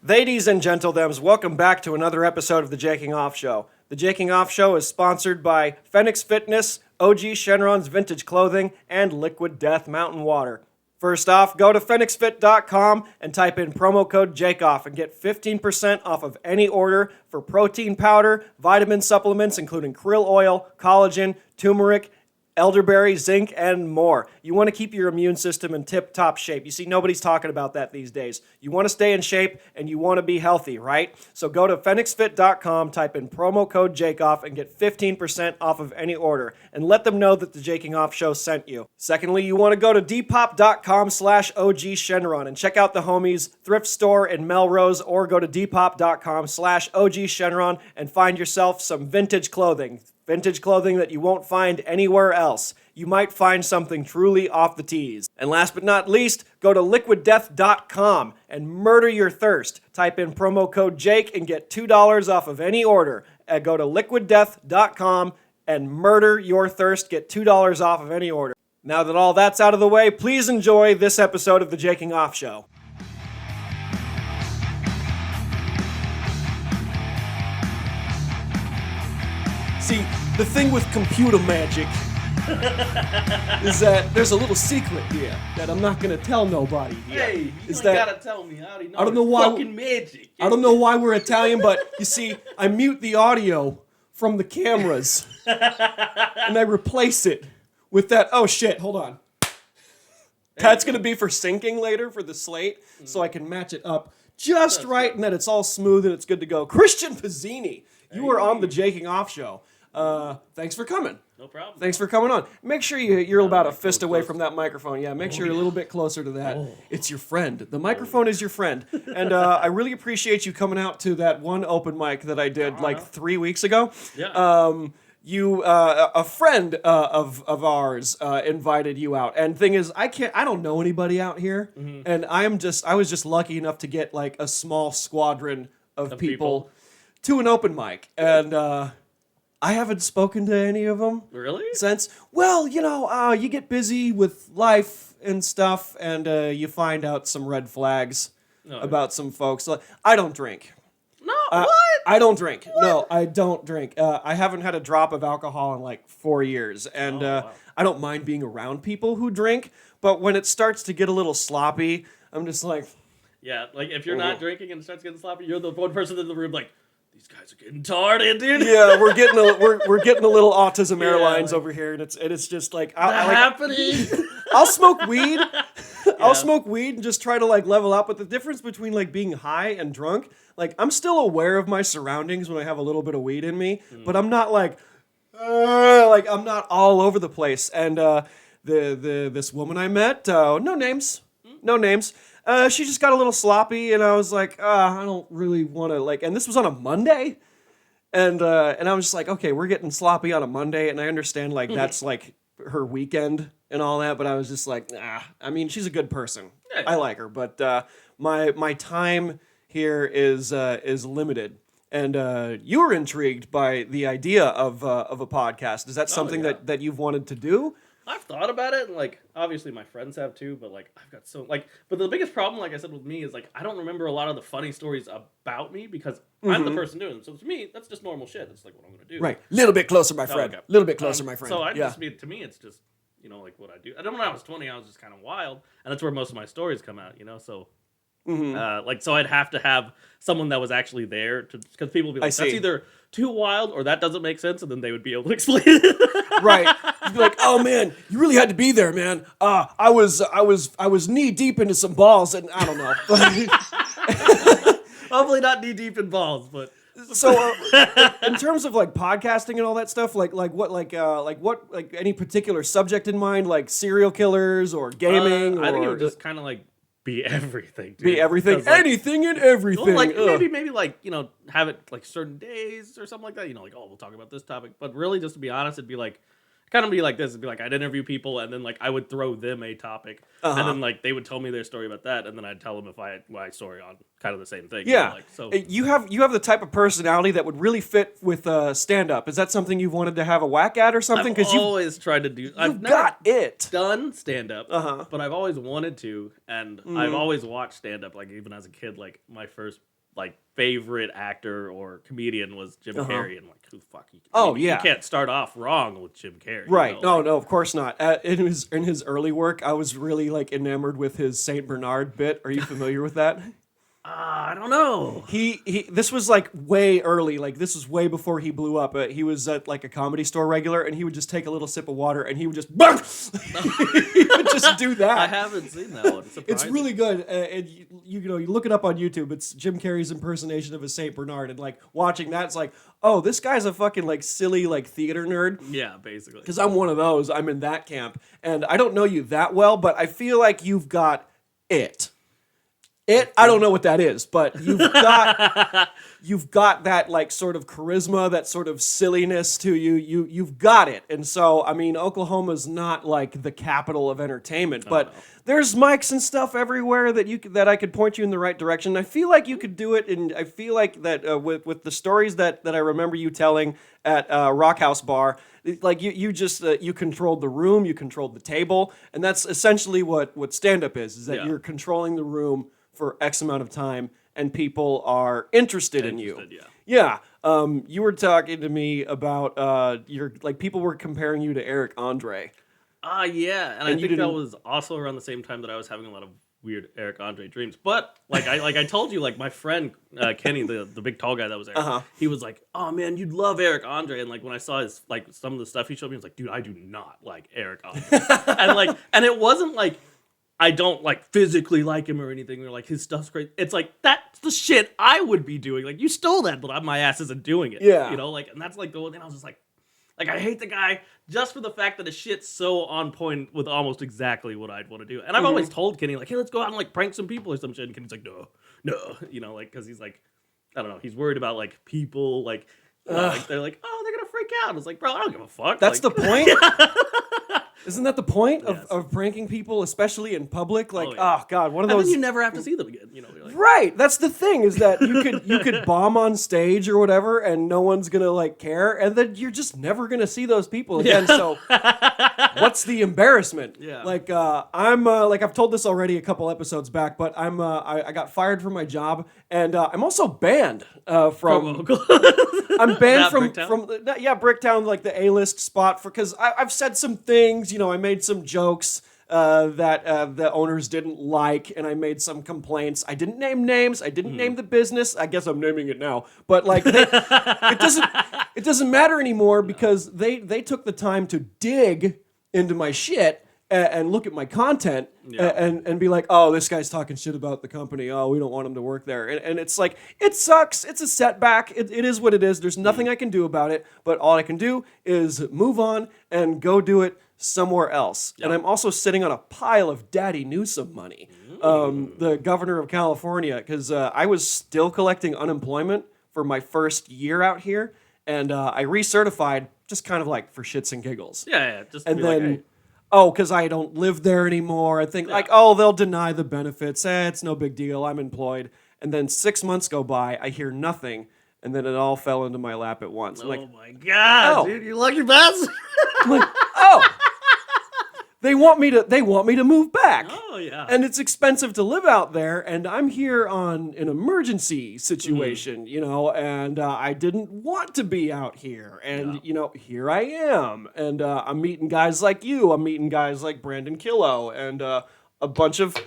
Ladies and gentledems, welcome back to another episode of The Jaking Off Show. The Jaking Off Show is sponsored by Fnxfitness, OG Shenrons Vintage Clothing, and Liquid Death Mountain Water. First off, go to Fnxfit.com and type in promo code JAKEOFF and get 15% off of any order for protein powder, vitamin supplements including krill oil, collagen, turmeric, elderberry, zinc, and more. You want to keep your immune system in tip-top shape. You see, nobody's talking about that these days. You want to stay in shape, and you want to be healthy, right? So go to Fnxfit.com, type in promo code JAKEOFF, and get 15% off of any order. And let them know that the Jaking Off Show sent you. Secondly, you want to go to Depop.com/OG Shenron and check out the homies' thrift store in Melrose, or go to Depop.com/OG Shenron and find yourself some vintage clothing. Vintage clothing that you won't find anywhere else. You might find something truly off the tees. And last but not least, go to liquiddeath.com and murder your thirst. Type in promo code JAKE and get $2 off of any order. Go to liquiddeath.com and murder your thirst. Get $2 off of any order. Now that all that's out of the way, please enjoy this episode of The Jaking Off Show. See, the thing with computer magic is that there's a little secret here that I'm not gonna tell nobody here. Hey, you gotta tell me. I already know. I don't know why. Fucking magic. I don't know why we're Italian, but you see, I mute the audio from the cameras and I replace it with that. Oh shit! Hold on. That's gonna be for syncing later for the slate, so I can match it up just right, and then it's all smooth and it's good to go. Christian Pizzini, you are on the Jaking Off Show. Thanks for coming. No problem. Thanks for coming on. Make sure you're about a fist away from that microphone. Yeah, make sure you're a little bit closer to that. Oh. It's your friend. The microphone is your friend. And I really appreciate you coming out to that one open mic that I did like 3 weeks ago. Yeah. A friend of ours invited you out. And thing is, I don't know anybody out here. Mm-hmm. And I was just lucky enough to get like a small squadron of people to an open mic. And I haven't spoken to any of them. Really? Since, well, you get busy with life and stuff, and you find out some red flags about some folks. I don't drink. No, what? I don't drink. What? No, I don't drink. I haven't had a drop of alcohol in like 4 years, and wow. I don't mind being around people who drink, but when it starts to get a little sloppy, I'm just like... Yeah, like if you're not drinking and it starts getting sloppy, you're the one person in the room like... These guys are getting tarted, dude. Yeah, we're getting a little Autism Airlines over here, and it's just like happening. I'll smoke weed. I'll smoke weed and just try to like level up. But the difference between like being high and drunk, like I'm still aware of my surroundings when I have a little bit of weed in me, but I'm not like I'm not all over the place. And this woman I met, no names. She just got a little sloppy, and I was like, I don't really want to, like, and this was on a Monday, and I was just like, okay, we're getting sloppy on a Monday, and I understand, like, that's, like, her weekend and all that, but I was just like, I mean, she's a good person. Yeah. I like her, but my time here is limited, and you were intrigued by the idea of a podcast. Is that something that you've wanted to do? I've thought about it, and, like, obviously my friends have too, but, like, I've got but the biggest problem, like I said, with me is, like, I don't remember a lot of the funny stories about me because I'm the person doing them. So to me, that's just normal shit. That's, like, what I'm going to do. Right. Little bit closer, my friend. Okay. Little bit closer, my friend. So to me, it's just, like, what I do. I don't know, when I was 20, I was just kind of wild, and that's where most of my stories come out, so... Mm-hmm. So I'd have to have someone that was actually there because people would be like, that's either too wild or that doesn't make sense, and then they would be able to explain it. Right. You'd be like, oh man, you really had to be there, man. I was knee deep into some balls, and I don't know. Hopefully not knee deep in balls, but. So, in terms of like podcasting and all that stuff, like any particular subject in mind, like serial killers or gaming? I think it would just kind of like. Be everything, dude. Be everything, like, anything and everything. Well, like maybe like have it like certain days or something like that. Like, we'll talk about this topic, but really, just to be honest, it'd be like kind of be like this. It'd be like I'd interview people, and then like I would throw them a topic, and then like they would tell me their story about that, and then I'd tell them if I had my story on kind of the same thing. Yeah. Like, so you have the type of personality that would really fit with stand up. Is that something you've wanted to have a whack at or something? Because you've always tried to do. I've never done stand up, but I've always wanted to, and I've always watched stand up. Like even as a kid, like my first like favorite actor or comedian was Jim Carrey, and like who the fuck you can't start off wrong with Jim Carrey, right? You know? No, of course not. In his early work, I was really like enamored with his Saint Bernard bit. Are you familiar with that? I don't know. This was like way early. Like this was way before he blew up. He was at like a Comedy Store regular, and he would just take a little sip of water, and he would just he would just do that. I haven't seen that one. It's really good. And you know, you look it up on YouTube. It's Jim Carrey's impersonation of a Saint Bernard, and like watching that, it's like, oh, this guy's a fucking like silly like theater nerd. Yeah, basically. Because I'm one of those. I'm in that camp, and I don't know you that well, but I feel like you've got it. I don't know what that is, but you've got that like sort of charisma, that sort of silliness to you. You've got it. And so, I mean, Oklahoma's not like the capital of entertainment, but there's mics and stuff everywhere that I could point you in the right direction. I feel like you could do it, and I feel like that with the stories that I remember you telling at Rock House Bar, like you just you controlled the room, you controlled the table, and that's essentially what stand-up is that you're controlling the room for X amount of time, and people are interested in you. Yeah. You were talking to me about people were comparing you to Eric Andre. Yeah, and I think that was also around the same time that I was having a lot of weird Eric Andre dreams. But I told you, like my friend Kenny, the big tall guy that was there, he was like, "Oh man, you'd love Eric Andre." And like when I saw his like some of the stuff he showed me, I was like, "Dude, I do not like Eric Andre." and it wasn't like I don't like physically like him or anything, or like his stuff's great. It's like that's the shit I would be doing. Like you stole that, but my ass isn't doing it. Yeah, you know, like, and that's like the one thing I was just like I hate the guy just for the fact that his shit's so on point with almost exactly what I'd want to do. And I've always told Kenny like, hey, let's go out and like prank some people or some shit. And Kenny's like, no, you know, like because he's like, I don't know, he's worried about like people like they're like, oh, they're gonna freak out. It's like, bro, I don't give a fuck. That's like, the point. Isn't that the point of pranking people, especially in public? Like, oh god, one of those. And then you never have to see them again. You know, like, right? That's the thing is that you could bomb on stage or whatever, and no one's gonna like care, and then you're just never gonna see those people again. So, what's the embarrassment? Yeah. Like, I'm like I've told this already a couple episodes back, but I got fired from my job, and I'm also banned from. I'm banned from Bricktown, like the A-list spot because I've said some things. You know, I made some jokes that the owners didn't like, and I made some complaints. I didn't name names. I didn't name the business. I guess I'm naming it now. But like, it doesn't matter anymore because they took the time to dig into my shit and look at my content and be like, oh, this guy's talking shit about the company. Oh, we don't want him to work there. And it's like, it sucks. It's a setback. It is what it is. There's nothing I can do about it. But all I can do is move on and go do it somewhere else. Yep. And I'm also sitting on a pile of Daddy Newsom money, the governor of California, because I was still collecting unemployment for my first year out here. And I recertified just kind of like for shits and giggles. Yeah. Just and be then... like, hey. Oh, because I don't live there anymore. I think like, oh, they'll deny the benefits. It's no big deal. I'm employed. And then 6 months go by. I hear nothing. And then it all fell into my lap at once. I'm like, my God, dude, you lucky bastard. I'm like, oh. They want me to move back. Oh, yeah. And it's expensive to live out there, and I'm here on an emergency situation, you know, and I didn't want to be out here. And, you know, here I am. And I'm meeting guys like you. I'm meeting guys like Brandon Killo and a bunch of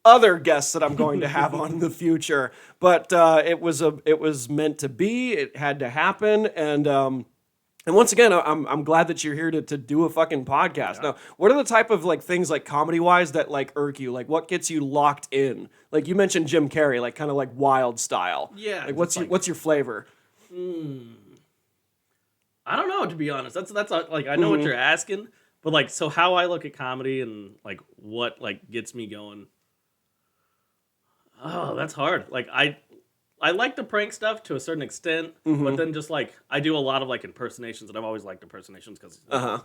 other guests that I'm going to have on in the future. But it was meant to be. It had to happen. And once again, I'm glad that you're here to do a fucking podcast. Yeah. Now, what are the type of like things like comedy wise that like irk you? Like what gets you locked in? Like you mentioned Jim Carrey, like kind of like wild style. Yeah. Like what's your flavor? I don't know, to be honest. That's like I know what you're asking, but like so how I look at comedy and like what like gets me going. Oh, that's hard. Like I like the prank stuff to a certain extent, but then just like I do a lot of like impersonations, and I've always liked impersonations because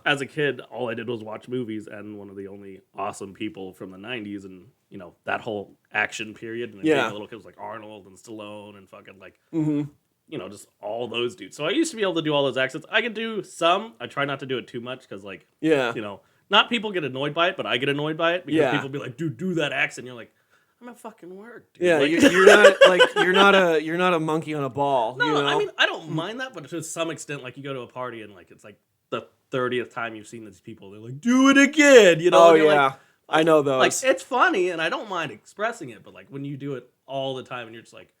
as a kid, all I did was watch movies, and one of the only awesome people from the '90s, and you know that whole action period, and being a little kid was like Arnold and Stallone and fucking like you know just all those dudes. So I used to be able to do all those accents. I can do some. I try not to do it too much because like you know not people get annoyed by it, but I get annoyed by it because people be like, dude, do that accent. And you're like, I'm at fucking work, dude. Yeah, Like, you're not like you're not a monkey on a ball. no, you know? I mean, I don't mind that, but to some extent, like, you go to a party and, like, it's, like, the 30th time you've seen these people. They're like, do it again, you know? Oh, And you're yeah. like, I know those. Like, it's funny, and I don't mind expressing it, but, like, when you do it all the time and you're just like,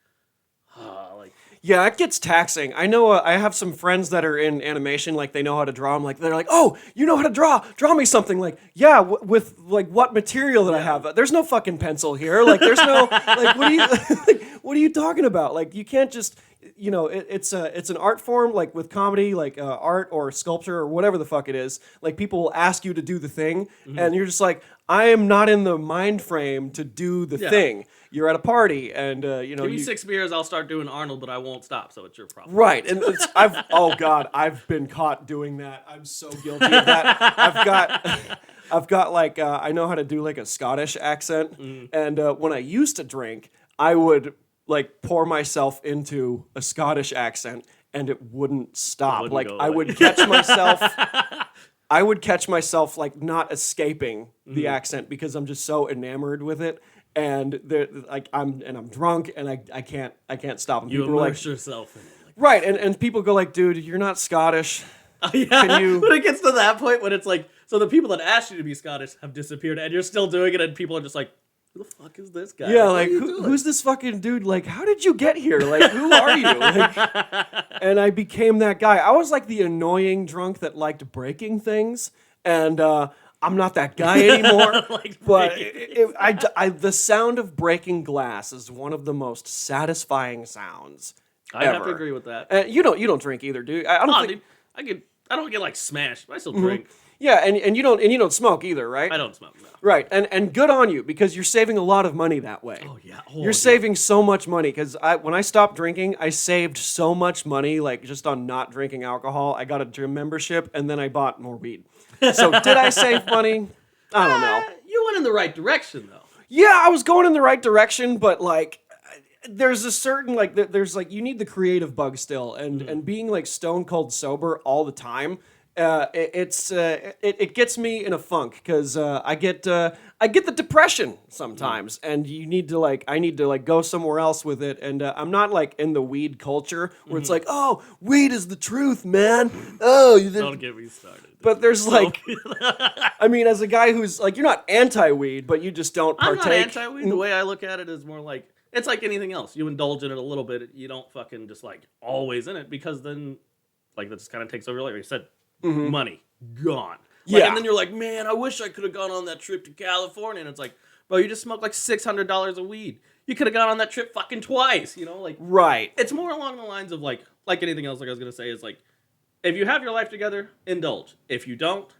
like... Yeah, it gets taxing. I know I have some friends that are in animation, like they know how to draw. I'm like, they're like, oh, you know how to draw? Draw me something. Like, yeah, with like what material that I have? There's no fucking pencil here. Like, there's no like, what are you like, what are you talking about? Like, you can't just, you know, it's an art form. Like with comedy, like art or sculpture or whatever the fuck it is. Like people will ask you to do the thing, and you're just like, I am not in the mind frame to do the thing. You're at a party, and you know, Give me 6 beers, I'll start doing Arnold, but I won't stop. So it's your problem, right? And I've been caught doing that. I'm so guilty of that. I've got like I know how to do like a Scottish accent, and when I used to drink, I would like pour myself into a Scottish accent, and it wouldn't stop. Like I would catch myself. I would catch myself like not escaping the accent because I'm just so enamored with it. And like I'm drunk and I can't stop. And You people are immerse like, yourself in it. Like, right, and people go like, dude, you're not Scottish. yeah, Can you... when it gets to that point when it's like, so the people that asked you to be Scottish have disappeared, and you're still doing it, and people are just like, who the fuck is this guy? Yeah, like, who's this fucking dude? Like, how did you get here? Like, who are you? Like, and I became that guy. I was like the annoying drunk that liked breaking things, and I'm not that guy anymore. But the sound of breaking glass is one of the most satisfying sounds. I have to agree with that. You don't drink either, do you? I don't think. Dude, I don't get like smashed, but I still drink. Yeah, and you don't smoke either, right? I don't smoke. No. Right, and good on you because you're saving a lot of money that way. Oh yeah, you're saving so much money because when I stopped drinking, I saved so much money like just on not drinking alcohol. I got a gym membership and then I bought more weed. So did I save money? I don't know. You went in the right direction though. Yeah, I was going in the right direction, but like there's a certain like there's like you need the creative bug still, and being like stone cold sober all the time. It gets me in a funk because I get the depression sometimes, and I need to like go somewhere else with it, and I'm not like in the weed culture where it's like, oh, weed is the truth, man. Oh, Don't get me started. But there's like, I mean, as a guy who's like, you're not anti-weed, but you just don't partake. I'm not anti-weed. The way I look at it is more like it's like anything else. You indulge in it a little bit. You don't fucking just like always in it because then like that just kind of takes over. Like you said. Money gone. Yeah, and then you're like, man, I wish I could have gone on that trip to California. And it's like, bro, you just smoked like $600 of weed. You could have gone on that trip fucking twice. You know, like right. It's more along the lines of like anything else. Like I was gonna say is like, if you have your life together, indulge. If you don't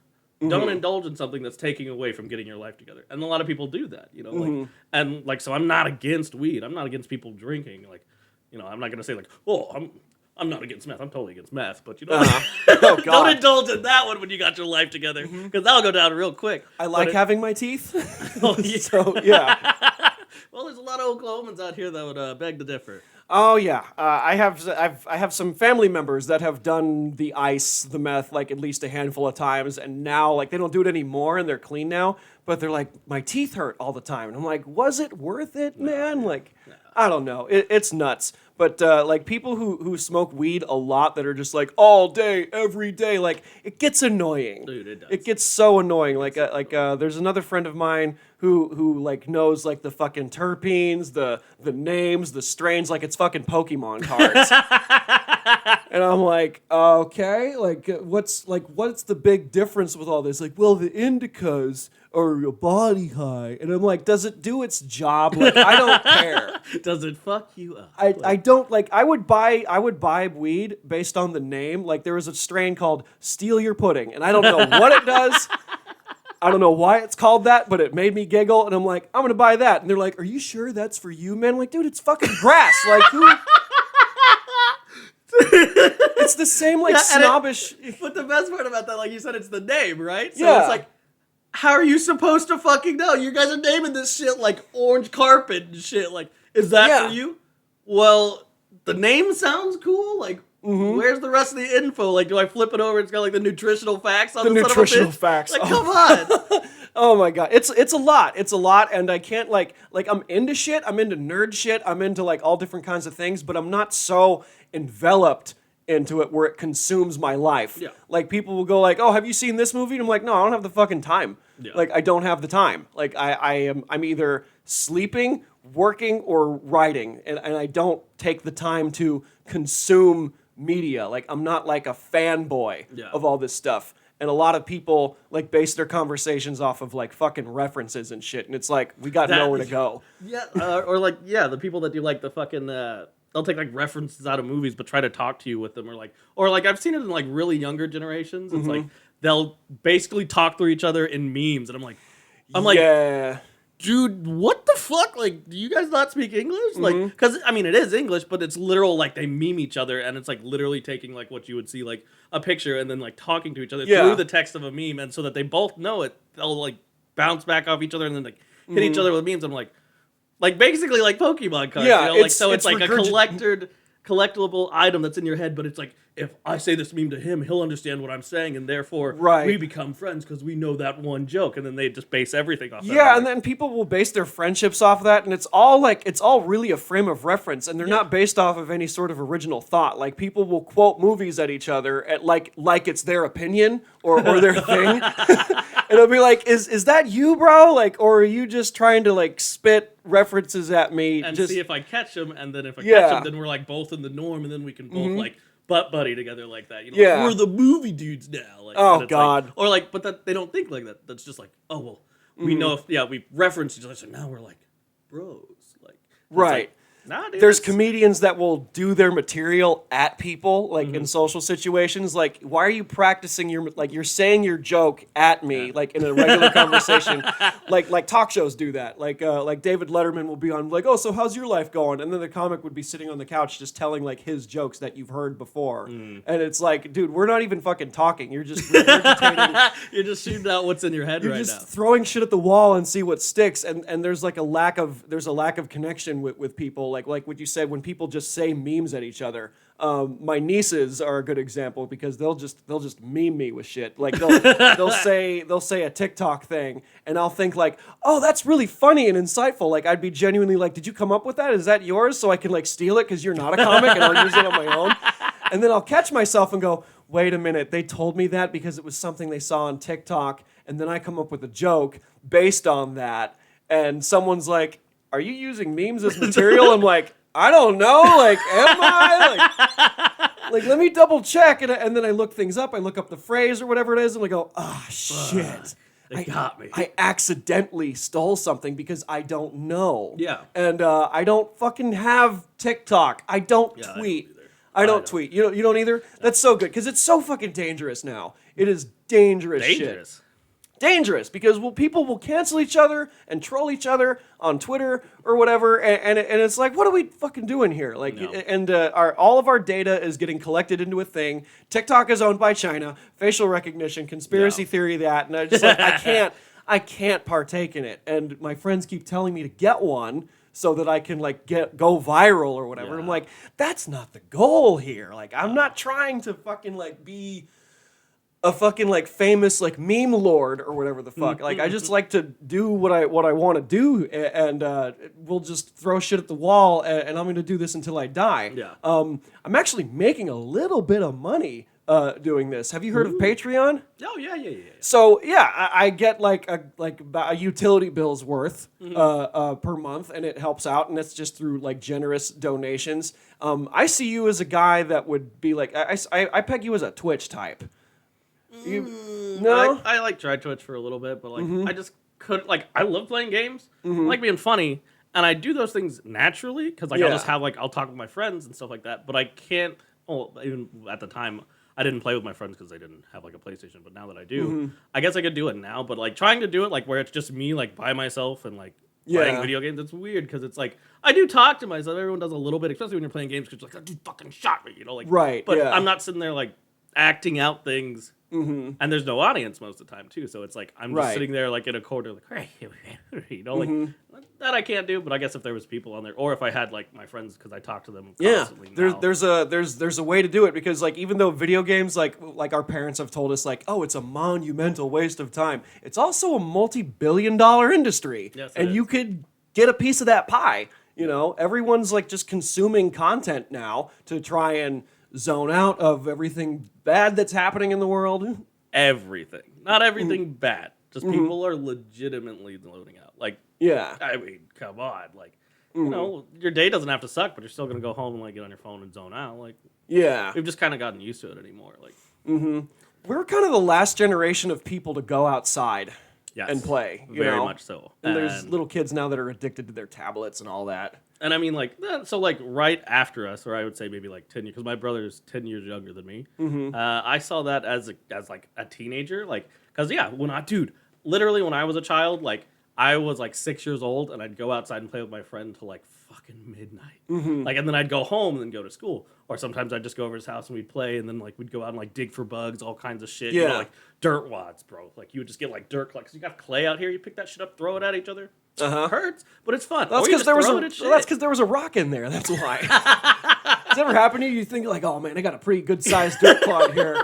indulge in something that's taking away from getting your life together. And a lot of people do that. You know, like and like so I'm not against weed. I'm not against people drinking. Like, you know, I'm not gonna say like, oh, I'm not against meth. I'm totally against meth, but you know, oh, God. Don't indulge in that one when you got your life together, because that'll go down real quick. I like having my teeth. Oh, yeah. So yeah. Well, there's a lot of Oklahomans out here that would beg to differ. Oh yeah, I have some family members that have done the ice, the meth, like at least a handful of times, and now like they don't do it anymore, and they're clean now. But they're like, my teeth hurt all the time, and I'm like, was it worth it, man? Like, I don't know, it's nuts. But like people who smoke weed a lot that are just like all day, every day, like it gets annoying. Dude, it does. It gets so annoying. Like there's another friend of mine who like knows like the fucking terpenes, the names, the strains, like it's fucking Pokemon cards. And I'm like, okay, like what's the big difference with all this? Like, well, the indicas are a body high, and I'm like, does it do its job? Like, I don't care. Does it fuck you up? I don't like. I would buy weed based on the name. Like there was a strain called Steal Your Pudding, and I don't know what it does. I don't know why it's called that, but it made me giggle, and I'm like, I'm gonna buy that. And they're like, are you sure that's for you, man? I'm like, dude, it's fucking grass. Like who? It's the same like snobbish. But the best part about that, like you said, it's the name, right? So yeah. It's like, how are you supposed to fucking know? You guys are naming this shit like orange carpet and shit. Like, is that for you? Well, the name sounds cool. Like, where's the rest of the info? Like, do I flip it over? It's got like the nutritional facts on the nutritional facts. Like, come on. Oh my god, it's a lot. It's a lot, and I can't like I'm into shit. I'm into nerd shit. I'm into like all different kinds of things, but I'm not so enveloped into it where it consumes my life. Yeah. Like people will go like, "Oh, have you seen this movie?" And I'm like, "No, I don't have the fucking time." Yeah. Like I don't have the time. Like I'm either sleeping, working, or writing, and I don't take the time to consume media. Like I'm not like a fanboy Yeah. of all this stuff. And a lot of people like base their conversations off of like fucking references and shit, and it's like we got nowhere to go. Yeah, or like the people that do like the fucking they'll take like references out of movies but try to talk to you with them, or like I've seen it in like really younger generations. It's like they'll basically talk through each other in memes, and I'm like, yeah. dude, what the fuck? Like, do you guys not speak English? Like, because I mean, it is English, but it's literal. Like, they meme each other, and it's like literally taking like what you would see like a picture, and then like talking to each other through the text of a meme, and so that they both know it, they'll like bounce back off each other, and then like hit each other with memes. I'm like basically like Pokemon cards. Yeah, you know? It's like a collectible item that's in your head, but it's like, if I say this meme to him, he'll understand what I'm saying, and therefore we become friends because we know that one joke, and then they just base everything off that. Yeah, and then people will base their friendships off of that, and it's all really a frame of reference, and they're not based off of any sort of original thought. Like people will quote movies at each other at like it's their opinion or their thing. And it'll be like, is that you, bro? Like, or are you just trying to like spit references at me and just see if I catch him, and then if I catch him, then we're like both in the norm, and then we can both like butt buddy together like that. You know, like, we're the movie dudes now. Like, oh god. Like, or like, but that they don't think like that. That's just like, oh well, we know if we reference each other, so now we're like bros. Like, right. Like, nah, dude, there's comedians that will do their material at people, like in social situations. Like, why are you practicing you're saying your joke at me, like in a regular conversation? Like talk shows do that. Like David Letterman will be on, like, oh, so how's your life going? And then the comic would be sitting on the couch just telling like his jokes that you've heard before. And it's like, dude, we're not even fucking talking. You're just regurgitating. You're just shooting out what's in your head right now. You're just throwing shit at the wall and see what sticks. And there's like a lack of connection with people. Like what you said, when people just say memes at each other. My nieces are a good example because they'll just meme me with shit. Like they'll say a TikTok thing, and I'll think like, oh, that's really funny and insightful. Like I'd be genuinely like, did you come up with that? Is that yours? So I can like steal it because you're not a comic, and I'll use it on my own. And then I'll catch myself and go, wait a minute, they told me that because it was something they saw on TikTok, and then I come up with a joke based on that, and someone's like, are you using memes as material? I'm like, I don't know. Like, am I? Like let me double check. And then I look things up. I look up the phrase or whatever it is, and I go, ah, shit. They got me. I accidentally stole something because I don't know. Yeah. And I don't fucking have TikTok. I don't tweet. I don't tweet. You don't either? That's so good because it's so fucking dangerous now. It is dangerous shit. Dangerous because people will cancel each other and troll each other on Twitter or whatever, and it's like, what are we fucking doing here? Like, and all of our data is getting collected into a thing. TikTok is owned by China. Facial recognition, conspiracy theory, that, and I just like I can't partake in it. And my friends keep telling me to get one so that I can like go viral or whatever. I'm like, that's not the goal here. Like, I'm not trying to fucking like be a fucking like famous like meme lord or whatever the fuck. Like I just like to do what I want to do, and we'll just throw shit at the wall, and I'm going to do this until I die. Yeah. I'm actually making a little bit of money doing this. Have you heard of Patreon? Oh yeah. So yeah, I get like about a utility bill's worth per month, and it helps out, and it's just through like generous donations. I see you as a guy that would be like, I peg you as a Twitch type. No, I like tried Twitch for a little bit, but like I just couldn't. Like I love playing games, I like being funny, and I do those things naturally because like I'll just have like I'll talk with my friends and stuff like that. But I can't. Well, even at the time, I didn't play with my friends because they didn't have like a PlayStation. But now that I do, I guess I could do it now. But like trying to do it like where it's just me like by myself and like playing video games, it's weird because it's like I do talk to myself. Everyone does a little bit, especially when you're playing games because like that dude fucking shot me, you know, like right. But I'm not sitting there like acting out things And there's no audience most of the time too, so it's like I'm just sitting there like in a corner, like like that I can't do. But I guess if there was people on there, or if I had like my friends, because I talk to them constantly. There's a way to do it, because like even though video games like our parents have told us like, oh, it's a monumental waste of time, it's also a multi-billion-dollar industry, and you could get a piece of that pie. Everyone's like just consuming content now to try and zone out of everything bad that's happening in the world. Everything. Not everything bad. Just people are legitimately loading out. Like, I mean, come on. Like, your day doesn't have to suck, but you're still going to go home and like get on your phone and zone out. Like, we've just kind of gotten used to it anymore. Like, we're kind of the last generation of people to go outside and play. Very much so. And there's little kids now that are addicted to their tablets and all that. And I mean, like, so like right after us, or I would say maybe like 10 years, because my brother's 10 years younger than me. I saw that as like a teenager, like, because literally when I was a child, like I was like 6 years old, and I'd go outside and play with my friend till like fucking midnight. Like, and then I'd go home and then go to school, or sometimes I'd just go over his house and we'd play, and then like we'd go out and like dig for bugs, all kinds of shit. Like dirt wads, bro. Like you would just get like dirt, like, 'cause you got clay out here, you pick that shit up, throw it at each other. It hurts, but it's fun. That's because there was a rock in there. That's why. Does it ever happen to you? You think like, oh man, I got a pretty good sized dirt clod here,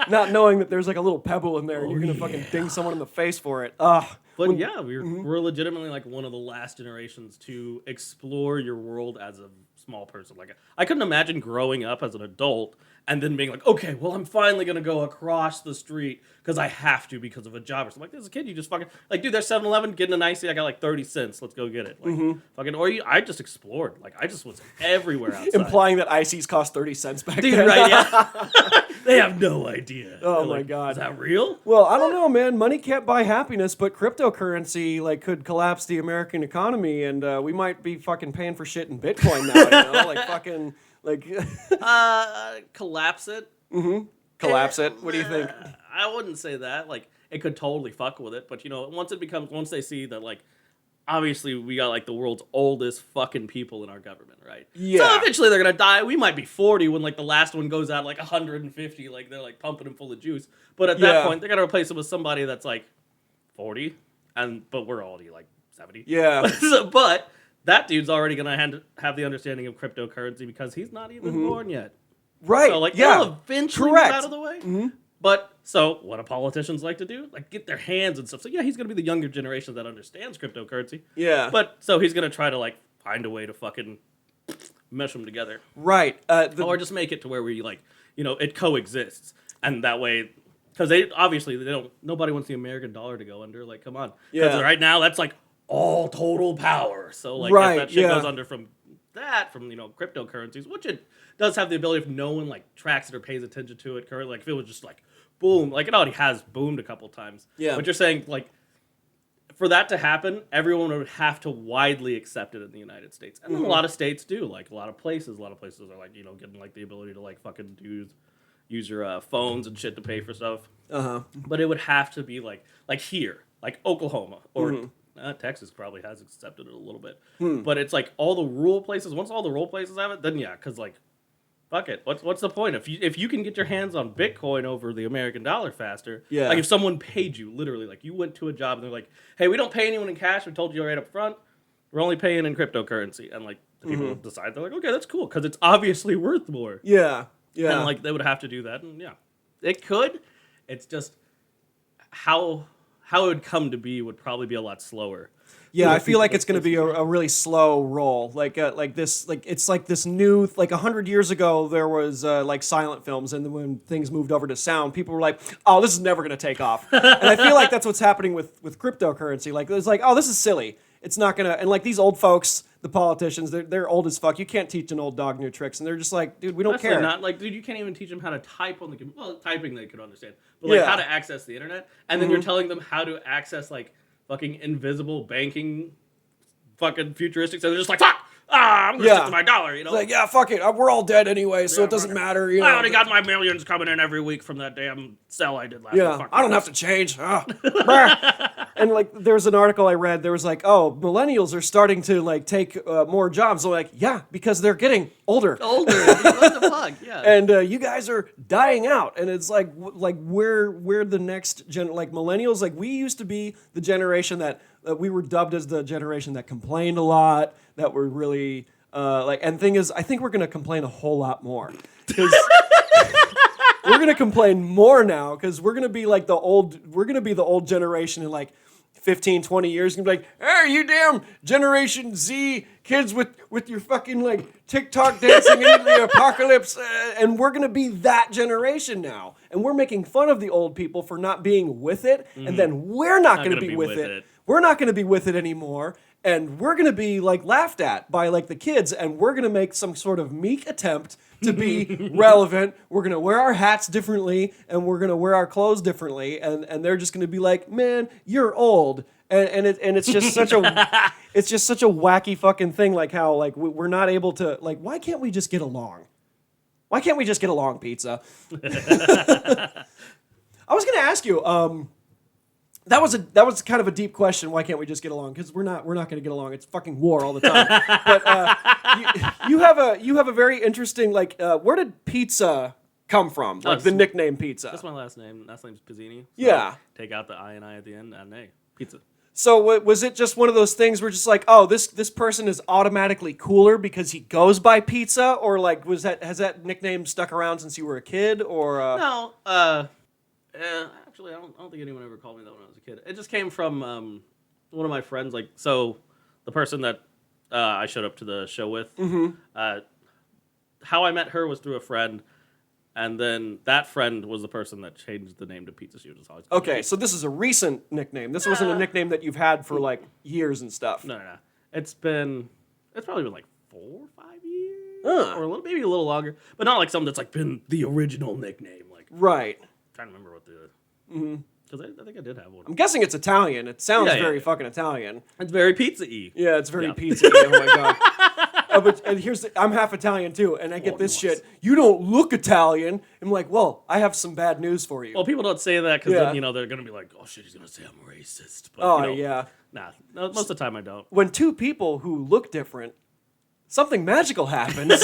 not knowing that there's like a little pebble in there, and you're gonna fucking ding someone in the face for it. But we're legitimately like one of the last generations to explore your world as a small person. Like, I couldn't imagine growing up as an adult and then being like, okay, well, I'm finally gonna go across the street because I have to because of a job or something. Like, as a kid, you just fucking like, dude, there's 7-Eleven, getting an icy. I got like 30 cents. Let's go get it. Like, I just explored. Like, I just was everywhere outside. Implying that ices cost 30 cents back dude, then. Right? Yeah. They have no idea. Oh They're my like, god, is that real? Well, I don't know, man. Money can't buy happiness, but cryptocurrency like could collapse the American economy, and we might be fucking paying for shit in Bitcoin now. Like fucking like collapse it. Collapse it. What do you think? I wouldn't say that. Like, it could totally fuck with it, but once they see that, like, obviously we got like the world's oldest fucking people in our government, right? Yeah. So eventually they're gonna die. We might be 40 when like the last one goes out like 150, like they're like pumping them full of juice. But at that point, they gotta replace it with somebody that's like 40, but we're already like 70. Yeah. But that dude's already gonna have the understanding of cryptocurrency because he's not even born yet. Right. So like, it'll eventually get out of the way. But so what do politicians like to do? Like, get their hands and stuff. So yeah, he's going to be the younger generation that understands cryptocurrency. Yeah. But so he's going to try to like find a way to fucking mesh them together. Right. Or just make it to where we like, it coexists. And that way, because nobody wants the American dollar to go under. Like, come on. Because right now that's like all total power. So like if that shit goes under from cryptocurrencies, which it does have the ability if no one like tracks it or pays attention to it currently. Like if it was just like boom, like it already has boomed a couple times. Yeah. But you're saying like for that to happen, everyone would have to widely accept it in the United States. And a lot of states do. Like a lot of places are like, getting like the ability to like fucking use your phones and shit to pay for stuff. But it would have to be like here, like Oklahoma or Texas probably has accepted it a little bit. But it's like all the rural places, once all the rural places have it, then because like fuck it. What's the point? If you can get your hands on Bitcoin over the American dollar faster, like if someone paid you, literally, like you went to a job and they're like, hey, we don't pay anyone in cash, we told you right up front, we're only paying in cryptocurrency. And like the people decide, they're like, okay, that's cool, because it's obviously worth more. Yeah. And like they would have to do that, and it could. It's just how it would come to be would probably be a lot slower. Yeah, I feel like it's going to be a really slow roll. Like it's like this new, like 100 years ago, there was like silent films, and then when things moved over to sound, people were like, oh, this is never going to take off. And I feel like that's what's happening with cryptocurrency. Like, it's like, oh, this is silly. It's not going to, and like these old folks, the politicians, they're old as fuck. You can't teach an old dog new tricks, and they're just like, dude, we don't care. Not like, dude, you can't even teach them how to type on the computer. Well, typing they could understand, but like how to access the internet, and then you're telling them how to access like fucking invisible banking, fucking futuristic. So they're just like, fuck! I'm gonna stick to my dollar, It's like, fuck it. We're all dead anyway, so it doesn't matter, I already got my millions coming in every week from that damn sell I did last week. I don't have to change. And like, there's an article I read. There was like, oh, millennials are starting to like take more jobs. So like, yeah, because they're getting older. Older. What the fuck? Yeah. And you guys are dying out. And it's like we're the next gen. Like millennials, like we used to be the generation that we were dubbed as the generation that complained a lot. That were really like. And thing is, I think we're gonna complain a whole lot more because. We're going to complain more now because we're going to be like the old generation in like 15, 20 years. Going to be like, hey, you damn Generation Z kids with your fucking like TikTok dancing into the apocalypse. And we're going to be that generation now. And we're making fun of the old people for not being with it. Mm-hmm. And then we're not going to be with it. We're not going to be with it anymore. And we're going to be like laughed at by like the kids. And we're going to make some sort of meek attempt to be relevant. We're going to wear our hats differently and we're going to wear our clothes differently. And they're just going to be like, man, you're old. And it's just such a wacky fucking thing. Like how like we're not able to like, why can't we just get along? Why can't we just get along, Pizza? I was going to ask you, that was kind of a deep question. Why can't we just get along? Because we're not going to get along. It's fucking war all the time. But you have a very interesting like. Where did Pizza come from? Like the nickname Pizza. That's my last name. Last name's Pizzini. So yeah. Take out the I and I at the end, and A. Pizza. So was it just one of those things where just like, oh, this person is automatically cooler because he goes by Pizza, or like has that nickname stuck around since you were a kid, or no? Actually, I don't think anyone ever called me that when I was a kid. It just came from one of my friends. Like, so the person that I showed up to the show with, how I met her was through a friend, and then that friend was the person that changed the name to Pizza. She was just always okay. So this is a recent nickname. This wasn't a nickname that you've had for like years and stuff. No. It's probably been like 4 or 5 years, or maybe a little longer, but not like something that's like been the original nickname. Like right. I'm trying to remember what the. Because I think I did have one. I'm guessing it's Italian. It sounds very fucking Italian. It's very pizza-y. Yeah, it's very pizza-y. Oh my god. But I'm half Italian too, and I get this shit. You don't look Italian. I'm like, well, I have some bad news for you. Well, people don't say that because then they're gonna be like, oh shit, he's gonna say I'm racist. But, nah. No, most of the time I don't. When two people who look different, something magical happens.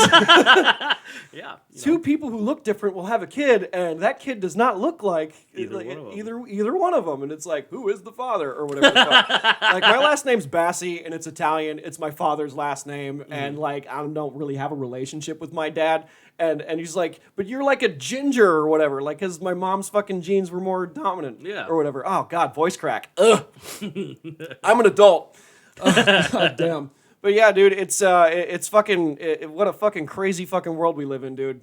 Yeah. Two people who look different will have a kid, and that kid does not look like either one of them. And it's like, who is the father or whatever the fuck. Like, my last name's Bassi, and it's Italian. It's my father's last name, and like I don't really have a relationship with my dad. And he's like, but you're like a ginger or whatever, like because my mom's fucking genes were more dominant, or whatever. Oh God, voice crack. Ugh. I'm an adult. God damn. But yeah, dude, it's fucking what a fucking crazy fucking world we live in, dude.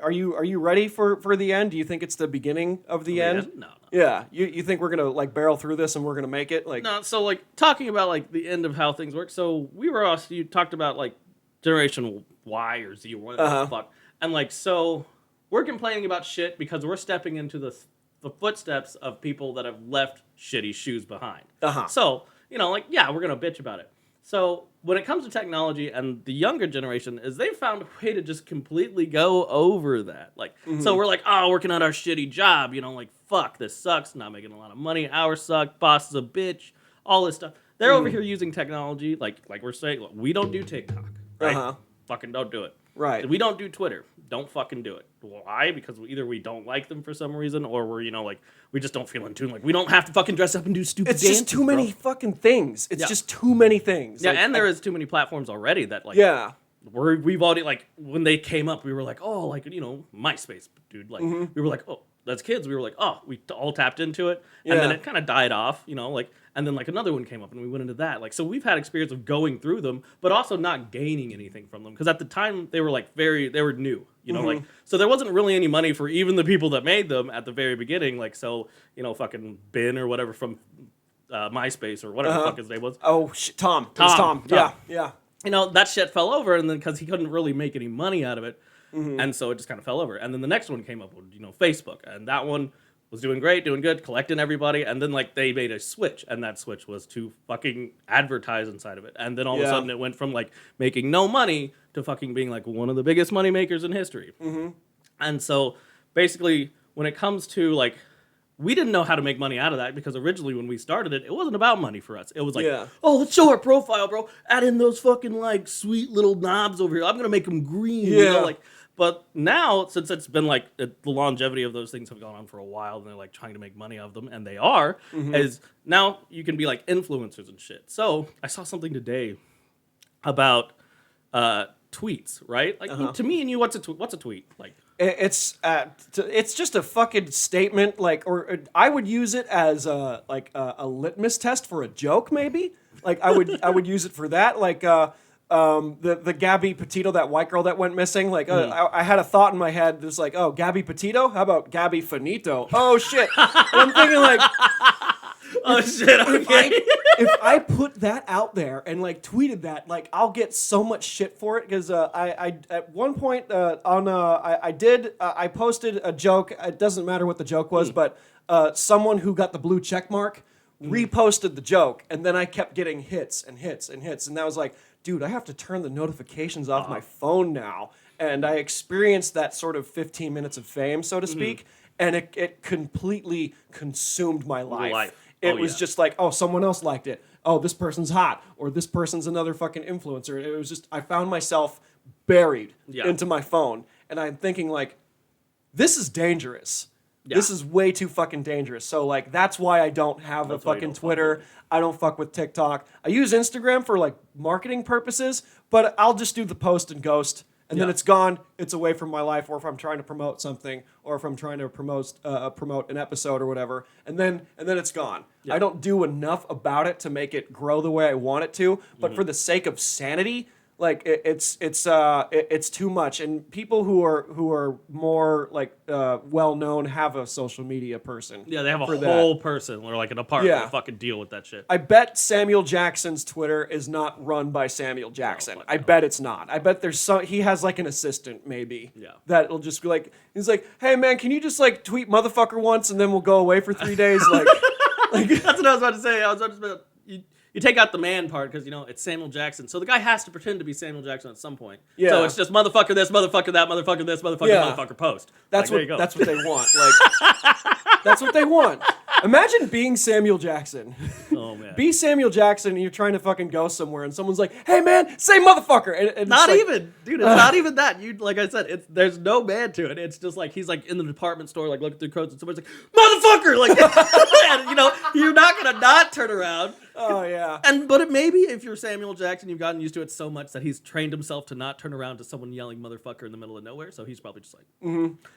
Are you ready for the end? Do you think it's the beginning of the end? No. Yeah, you think we're gonna like barrel through this and we're gonna make it? Like no. So like talking about like the end of how things work. So you talked about like Generation Y or Z or whatever the fuck, and like so we're complaining about shit because we're stepping into the footsteps of people that have left shitty shoes behind. So like we're gonna bitch about it. So when it comes to technology and the younger generation is they've found a way to just completely go over that. Like, so we're like, oh, working on our shitty job, like, fuck, this sucks, not making a lot of money, hours suck, boss is a bitch, all this stuff. They're over here using technology, like we're saying, look, we don't do TikTok, right? Fucking don't do it. Right. We don't do Twitter. Don't fucking do it. Why? Because either we don't like them for some reason, or we're, like, we just don't feel in tune. Like, we don't have to fucking dress up and do stupid dances. It's just too many fucking things. It's just too many things. Yeah, like, and there is too many platforms already that, like, we've already, like, when they came up, we were like, oh, like, MySpace, dude. Like, we were like, oh, as kids, we were like, oh, we all tapped into it. And then it kind of died off, like, and then like another one came up and we went into that. Like, so we've had experience of going through them, but also not gaining anything from them. Because at the time they were like they were new, like, so there wasn't really any money for even the people that made them at the very beginning. Like, so, fucking Ben or whatever from MySpace or whatever the fuck his name was. Oh, shit, Tom. It was Tom. Yeah. That shit fell over, and then because he couldn't really make any money out of it. And so it just kind of fell over. And then the next one came up with, Facebook. And that one was doing great, doing good, collecting everybody. And then, like, they made a switch. And that switch was to fucking advertise inside of it. And then all of a sudden it went from, like, making no money to fucking being, like, one of the biggest money makers in history. And so, basically, when it comes to, like, we didn't know how to make money out of that because originally when we started it, it wasn't about money for us. It was like, Yeah. oh, let's show our profile, bro. Add in those fucking like sweet little knobs over here. I'm gonna make them green. Yeah. You know, like. But now, since it's been like the longevity of those things have gone on for a while, and they're like trying to make money out of them, and they are, is now you can be like influencers and shit. So I saw something today about tweets, right? Like to me and you, what's a tweet? Like It's just a fucking statement, like, or I would use it as a litmus test for a joke, maybe. Like I would use it for that, like. The Gabby Petito, that white girl that went missing, like I had a thought in my head that's like, oh, Gabby Petito? How about Gabby Finito? Oh shit. And I'm thinking like, oh shit, okay. If I put that out there and like tweeted that, like I'll get so much shit for it because I at one point I posted a joke. It doesn't matter what the joke was, but someone who got the blue check mark reposted the joke, and then I kept getting hits and hits and hits, and that was like, dude, I have to turn the notifications off my phone now. And I experienced that sort of 15 minutes of fame, so to speak, and it completely consumed my life. It was just like, oh, someone else liked it. Oh, this person's hot, or this person's another fucking influencer. It was just, I found myself buried into my phone, and I'm thinking like, this is dangerous. Yeah. This is way too fucking dangerous. So, like, that's why I don't have a fucking Twitter. I don't fuck with TikTok. I use Instagram for, like, marketing purposes, but I'll just do the post and ghost, and then it's gone. It's away from my life, or if I'm trying to promote something, or if I'm trying to promote an episode or whatever, and then it's gone. Yeah. I don't do enough about it to make it grow the way I want it to, but for the sake of sanity, like it's too much, and people who are more like well known have a social media person. Yeah, they have a whole person or like an apartment to fucking deal with that shit. I bet Samuel Jackson's Twitter is not run by Samuel Jackson. I bet it's not. I bet he has like an assistant maybe. Yeah. That'll just be like, he's like, hey man, can you just like tweet motherfucker once and then we'll go away for 3 days? Like that's what I was about to say. I was about to say. You take out the man part because, you know, it's Samuel Jackson. So the guy has to pretend to be Samuel Jackson at some point. Yeah. So it's just motherfucker this, motherfucker that, motherfucker this, motherfucker post. That's what they want. Like, that's what they want. Imagine being Samuel Jackson. Oh, man. Be Samuel Jackson and you're trying to fucking go somewhere and someone's like, hey, man, say motherfucker. And not even. Dude, it's not even that. You, like I said, there's no man to it. It's just like he's like in the department store, like looking through coats and somebody's like, motherfucker! Like, and, you know, you're not going to not turn around. Oh, yeah. But maybe if you're Samuel Jackson, you've gotten used to it so much that he's trained himself to not turn around to someone yelling motherfucker in the middle of nowhere. So he's probably just like,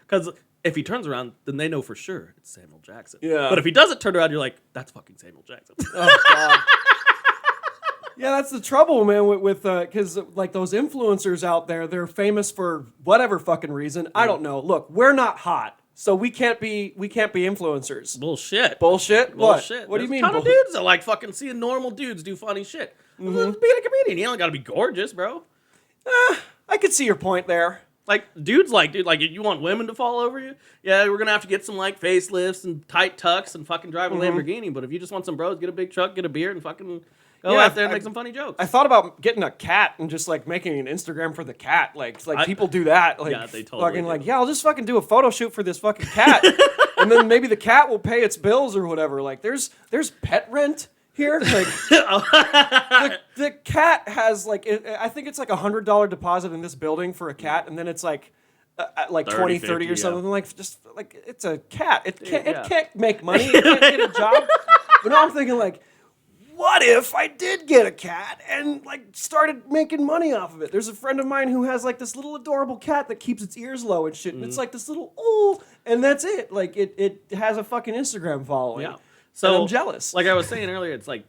because if he turns around, then they know for sure it's Samuel Jackson. Yeah. But if he doesn't turn around, you're like, that's fucking Samuel Jackson. Oh, God. Yeah, that's the trouble, man, with because like those influencers out there, they're famous for whatever fucking reason. I don't know. Look, we're not hot. So we can't be influencers. Bullshit. Bullshit? Bullshit. What do you mean? There's a ton of dudes that like fucking seeing normal dudes do funny shit. Being a comedian, you don't gotta be gorgeous, bro. I could see your point there. Like, dude, you want women to fall over you? Yeah, we're gonna have to get some, like, facelifts and tight tucks and fucking drive a Lamborghini, but if you just want some bros, get a big truck, get a beer, and fucking go out there and make some funny jokes. I thought about getting a cat and just, like, making an Instagram for the cat. Like people do that. Like, yeah, they totally fucking, do. Like, yeah, I'll just fucking do a photo shoot for this fucking cat. And then maybe the cat will pay its bills or whatever. Like, there's pet rent here. Like, the cat has, like, I think it's like $100 deposit in this building for a cat, and then it's like 20, 30 or something. Like, just like, it's a cat. It can't make money. It can't get a job. But now I'm thinking, like, what if I did get a cat and like started making money off of it? There's a friend of mine who has like this little adorable cat that keeps its ears low and shit. And it's like this little and that's it. Like it has a fucking Instagram following. Yeah. So and I'm jealous. Like I was saying earlier, it's like,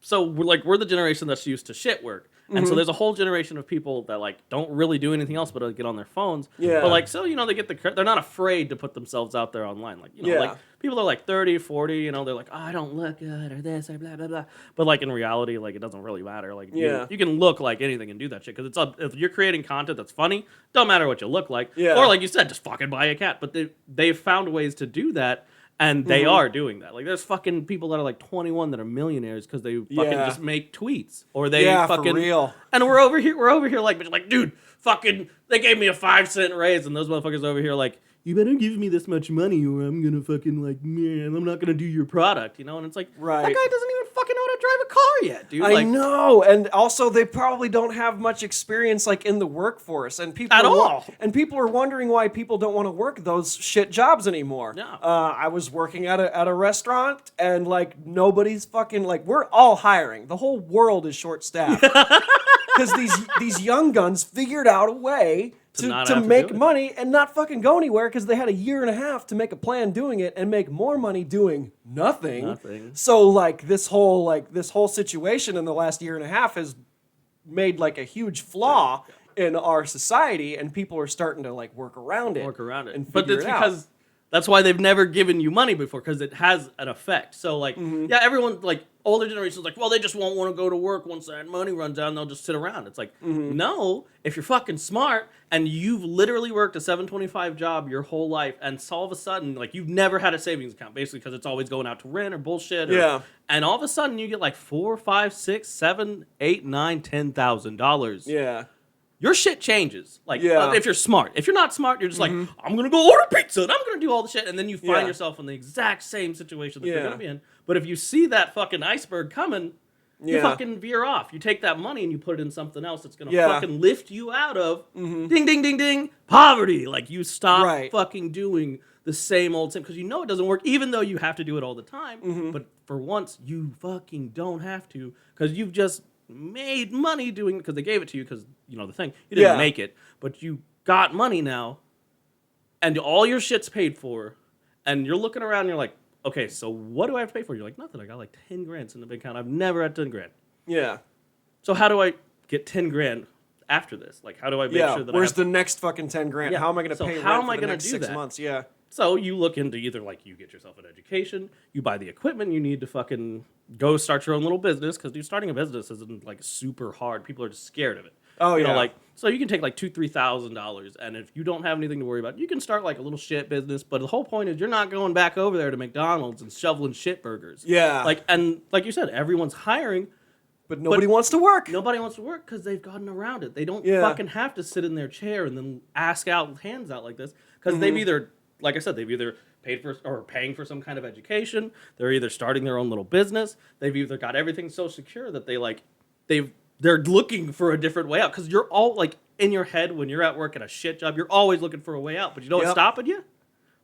so we're the generation that's used to shit work. And so there's a whole generation of people that like don't really do anything else but get on their phones. Yeah. But like, so, you know, they're not afraid to put themselves out there online. Like, you know, like people are like 30, 40, you know, they're like, oh, I don't look good or this or blah, blah, blah. But like in reality, like it doesn't really matter. Like you can look like anything and do that shit. Because if you're creating content that's funny, don't matter what you look like. Yeah. Or like you said, just fucking buy a cat. But they've found ways to do that. And they are doing that. Like, there's fucking people that are like 21 that are millionaires because they fucking just make tweets or they fucking for real. And we're over here like, dude, fucking, they gave me a 5-cent raise, and those motherfuckers over here like, you better give me this much money or I'm gonna fucking like, man, I'm not gonna do your product, you know? And it's like, Right. that guy doesn't even fucking know how to drive a car yet, dude. I Like, know, and also they probably don't have much experience like in the workforce, and people At are all. and people are wondering why people don't want to work those shit jobs anymore. Yeah. I was working at a restaurant, and like nobody's fucking like we're all hiring. The whole world is short staffed because these young guns figured out a way not to have to make do it. money and not fucking go anywhere because they had a year and a half to make a plan doing it and make more money doing nothing. So like this whole situation in the last year and a half has made like a huge flaw in our society, and people are starting to like work around it. And But figure it's it out. because that's why they've never given you money before, because it has an effect. So like, yeah, everyone like older generations like, well, they just won't want to go to work once that money runs out, and they'll just sit around. It's like, no, if you're fucking smart and you've literally worked a 725 job your whole life, and all of a sudden like you've never had a savings account, basically because it's always going out to rent or bullshit. And all of a sudden you get like $4, $5, $6, $7, $8, $9, $10,000. Yeah. Your shit changes. Like, if you're smart. If you're not smart, you're just like, I'm going to go order pizza and I'm going to do all the shit. And then you find yourself in the exact same situation that you're going to be in. But if you see that fucking iceberg coming, you fucking veer off. You take that money and you put it in something else that's going to fucking lift you out of ding, ding, ding, ding, poverty. Like, you stop fucking doing the same old thing because you know it doesn't work, even though you have to do it all the time. But for once, you fucking don't have to because you've just made money doing because they gave it to you because you know the thing you didn't make it, but you got money now, and all your shit's paid for, and you're looking around and you're like, okay, so what do I have to pay for? You're like, nothing. I got like 10 grand in the bank account. I've never had 10 grand. Yeah. So how do I get 10 grand after this? Like, how do I make sure that where's the next fucking 10 grand? How am I going to pay rent for the next 6 months? Yeah. So you look into either like you get yourself an education, you buy the equipment you need to fucking go start your own little business, because dude, starting a business isn't like super hard. People are just scared of it. Oh, you know, like, so you can take like $2,000-$3,000, and if you don't have anything to worry about, you can start like a little shit business. But the whole point is you're not going back over there to McDonald's and shoveling shit burgers. Yeah. Like, and like you said, everyone's hiring. But nobody wants to work. Nobody wants to work because they've gotten around it. They don't fucking have to sit in their chair and then ask out hands out like this, because they've either, like I said, they've either paid for or paying for some kind of education. They're either starting their own little business. They've either got everything so secure that they're looking for a different way out. Because you're all like in your head when you're at work at a shit job, you're always looking for a way out. But you know what's stopping you?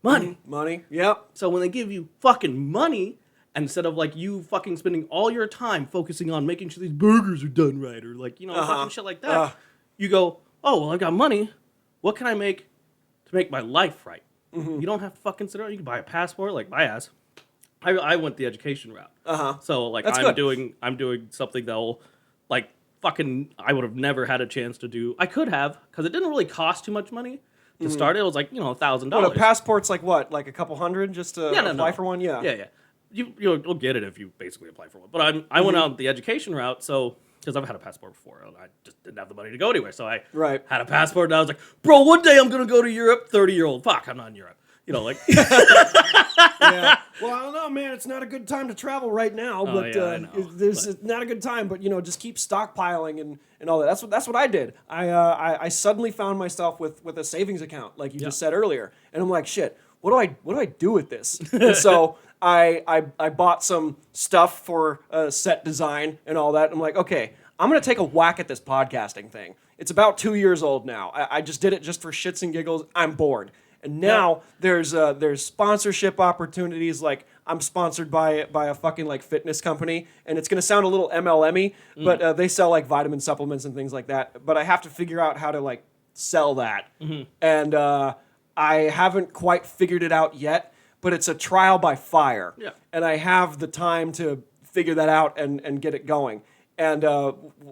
Money. Money. Yep. So when they give you fucking money, instead of like you fucking spending all your time focusing on making sure these burgers are done right, or like, you know, fucking shit like that, you go, oh, well, I've got money. What can I make to make my life right? You don't have to fucking sit around. You can buy a passport, like my ass. I went the education route. So like I'm doing something that'll like fucking I would have never had a chance to do. I could have, because it didn't really cost too much money to start it. It was like, you know, $1,000. What, a passport's like what? Like a couple hundred just to apply for one? Yeah. Yeah. You'll get it if you basically apply for one. But I went out the education route, so because I've had a passport before, and I just didn't have the money to go anywhere. So I had a passport, and I was like, bro, one day I'm gonna go to Europe. 30-year-old, fuck, I'm not in Europe. You know, like. Yeah. Well, I don't know, man. It's not a good time to travel right now, but it's not a good time. But you know, just keep stockpiling and all that. That's what I did. I suddenly found myself with a savings account, like you just said earlier, and I'm like, shit. What do I do with this? And so I bought some stuff for set design and all that. I'm like, okay, I'm gonna take a whack at this podcasting thing. It's about 2 years old now. I just did it just for shits and giggles. I'm bored. And now there's sponsorship opportunities. Like I'm sponsored by a fucking like fitness company, and it's gonna sound a little MLM-y, but they sell like vitamin supplements and things like that. But I have to figure out how to like sell that, and I haven't quite figured it out yet. But it's a trial by fire, and I have the time to figure that out and get it going. And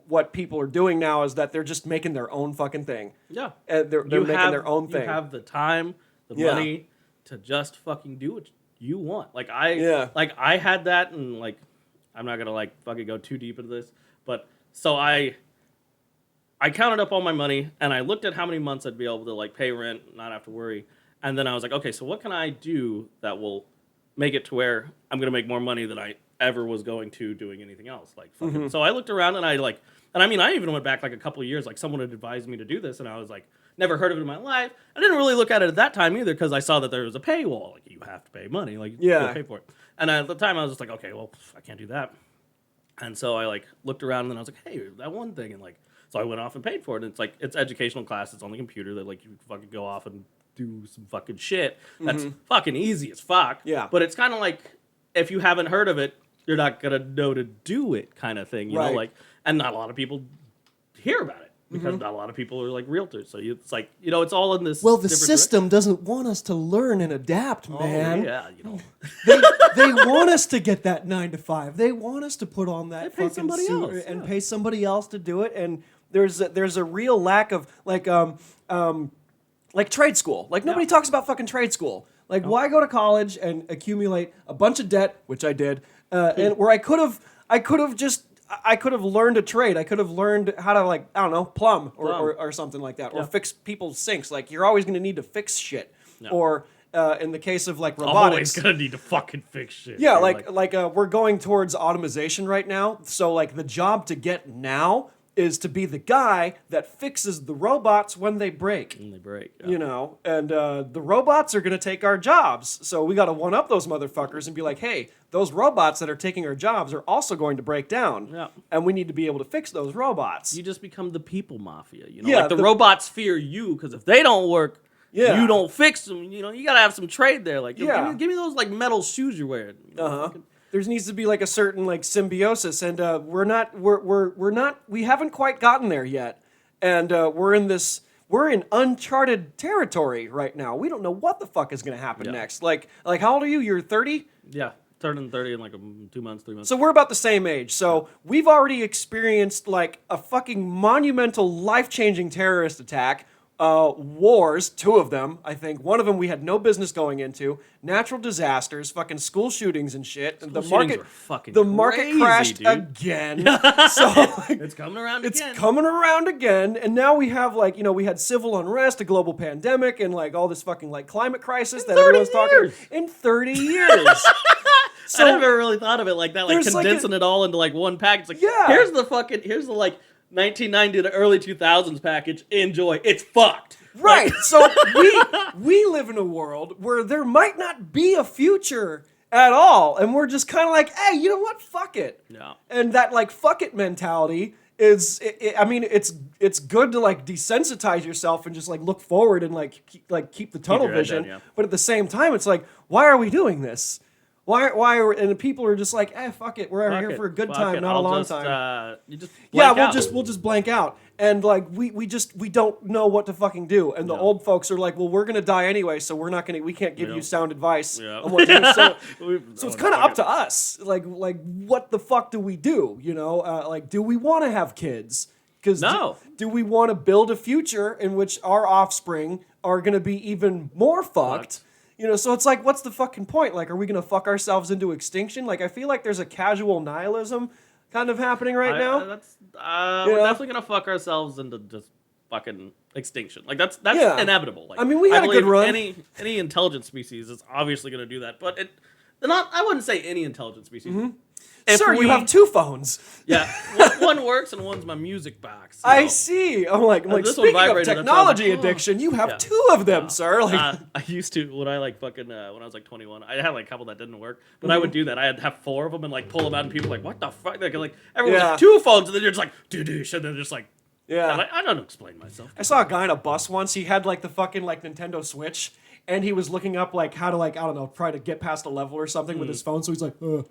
what people are doing now is that they're just making their own fucking thing. Yeah, and they're making their own thing. You have the time, the money to just fucking do what you want. Like I had that, and like I'm not gonna like fucking go too deep into this, but so I counted up all my money, and I looked at how many months I'd be able to like pay rent, not have to worry. And then I was like, okay, so what can I do that will make it to where I'm going to make more money than I ever was going to doing anything else? Like, fucking. So I looked around and I And I mean, I even went back like a couple of years, like someone had advised me to do this, and I was like, never heard of it in my life. I didn't really look at it at that time either because I saw that there was a paywall. Like, you have to pay money. Like, you gotta pay for it. And at the time, I was just like, okay, well, I can't do that. And so I like looked around and then I was like, hey, that one thing. And like, so I went off and paid for it. And it's like, it's educational classes on the computer that like you fucking go off and do some fucking shit. That's fucking easy as fuck. Yeah. But it's kind of like, if you haven't heard of it, you're not going to know to do it kind of thing. You know, like, and not a lot of people hear about it. Because not a lot of people are like realtors. So it's like, you know, it's all in this. Well, the system doesn't want us to learn and adapt, man. Yeah, you know. They want us to get that 9 to 5. They want us to put on that pay fucking somebody suit else, and pay somebody else to do it. And there's a real lack of like trade school. Like nobody talks about fucking trade school. Like why go to college and accumulate a bunch of debt, which I did, and where I could have learned a trade. I could have learned how to, like, I don't know, plumb. Or something like that. Or fix people's sinks. Like, you're always going to need to fix shit. No. Or in the case of, like, robotics. Always going to need to fucking fix shit. Yeah, like we're going towards automation right now. So, like, the job to get now is to be the guy that fixes the robots when they break. When they break, you know, and the robots are going to take our jobs. So we got to one-up those motherfuckers and be like, hey, those robots that are taking our jobs are also going to break down. Yeah. And we need to be able to fix those robots. You just become the people mafia. You know, like the robots fear you because if they don't work, you don't fix them. You know, you got to have some trade there. Like, give me those, like, metal shoes you're wearing. You know, there needs to be like a certain like symbiosis, and we haven't quite gotten there yet, and we're in uncharted territory right now. We don't know what the fuck is going to happen next. Like how old are you? You're 30? Yeah, turning 30 in like 2 months, 3 months. So we're about the same age. So we've already experienced like a fucking monumental, life-changing terrorist attack. Wars, 2 of them, I think. One of them we had no business going into. Natural disasters, fucking school shootings and shit. The market crashed again. So like, it's coming around again. It's coming around again, and now we have like, you know, we had civil unrest, a global pandemic, and like all this fucking like climate crisis that everyone's talking about in 30 years. So, I never really thought of it like that, like condensing it all into like one package. Like, here's the like 1990 to early 2000s package. Enjoy. It's fucked. Right. So we live in a world where there might not be a future at all, and we're just kind of like, hey, you know what? Fuck it. Yeah. And that like fuck it mentality is, I mean, it's good to like desensitize yourself and just like look forward and keep the tunnel vision. Down, But at the same time, it's like, why are we doing this? Why are, and people are just like, fuck it, we're here for a good time, not a long time. You just blank out. we'll just blank out, and like we don't know what to fucking do, and the old folks are like, well, we're gonna die anyway, so we can't give you sound advice on what to do. So it's kind of up to us, like what the fuck do we do? You know, like do we want to have kids? Because do we want to build a future in which our offspring are gonna be even more fucked? You know, so it's like, what's the fucking point? Like, are we going to fuck ourselves into extinction? Like, I feel like there's a casual nihilism kind of happening right now. We're definitely going to fuck ourselves into just fucking extinction. Like, that's inevitable. Like, I mean, we had a good run. Any intelligent species is obviously going to do that. But I wouldn't say any intelligent species. Mm-hmm. Sir, you have 2 phones. Yeah, one works and one's my music box. I see. I'm like speaking of technology addiction, you have 2 of them, sir. Like, I used to when I was like 21. I had like a couple that didn't work, but I would do that. I'd have 4 of them and like pull them out, and people were like, what the fuck? Like everyone's like 2 phones, and then you're just like, dude, and then just like, I don't explain myself. I saw a guy on a bus once. He had like the fucking like Nintendo Switch. And he was looking up like how to like, I don't know, try to get past a level or something with his phone. So he's like, and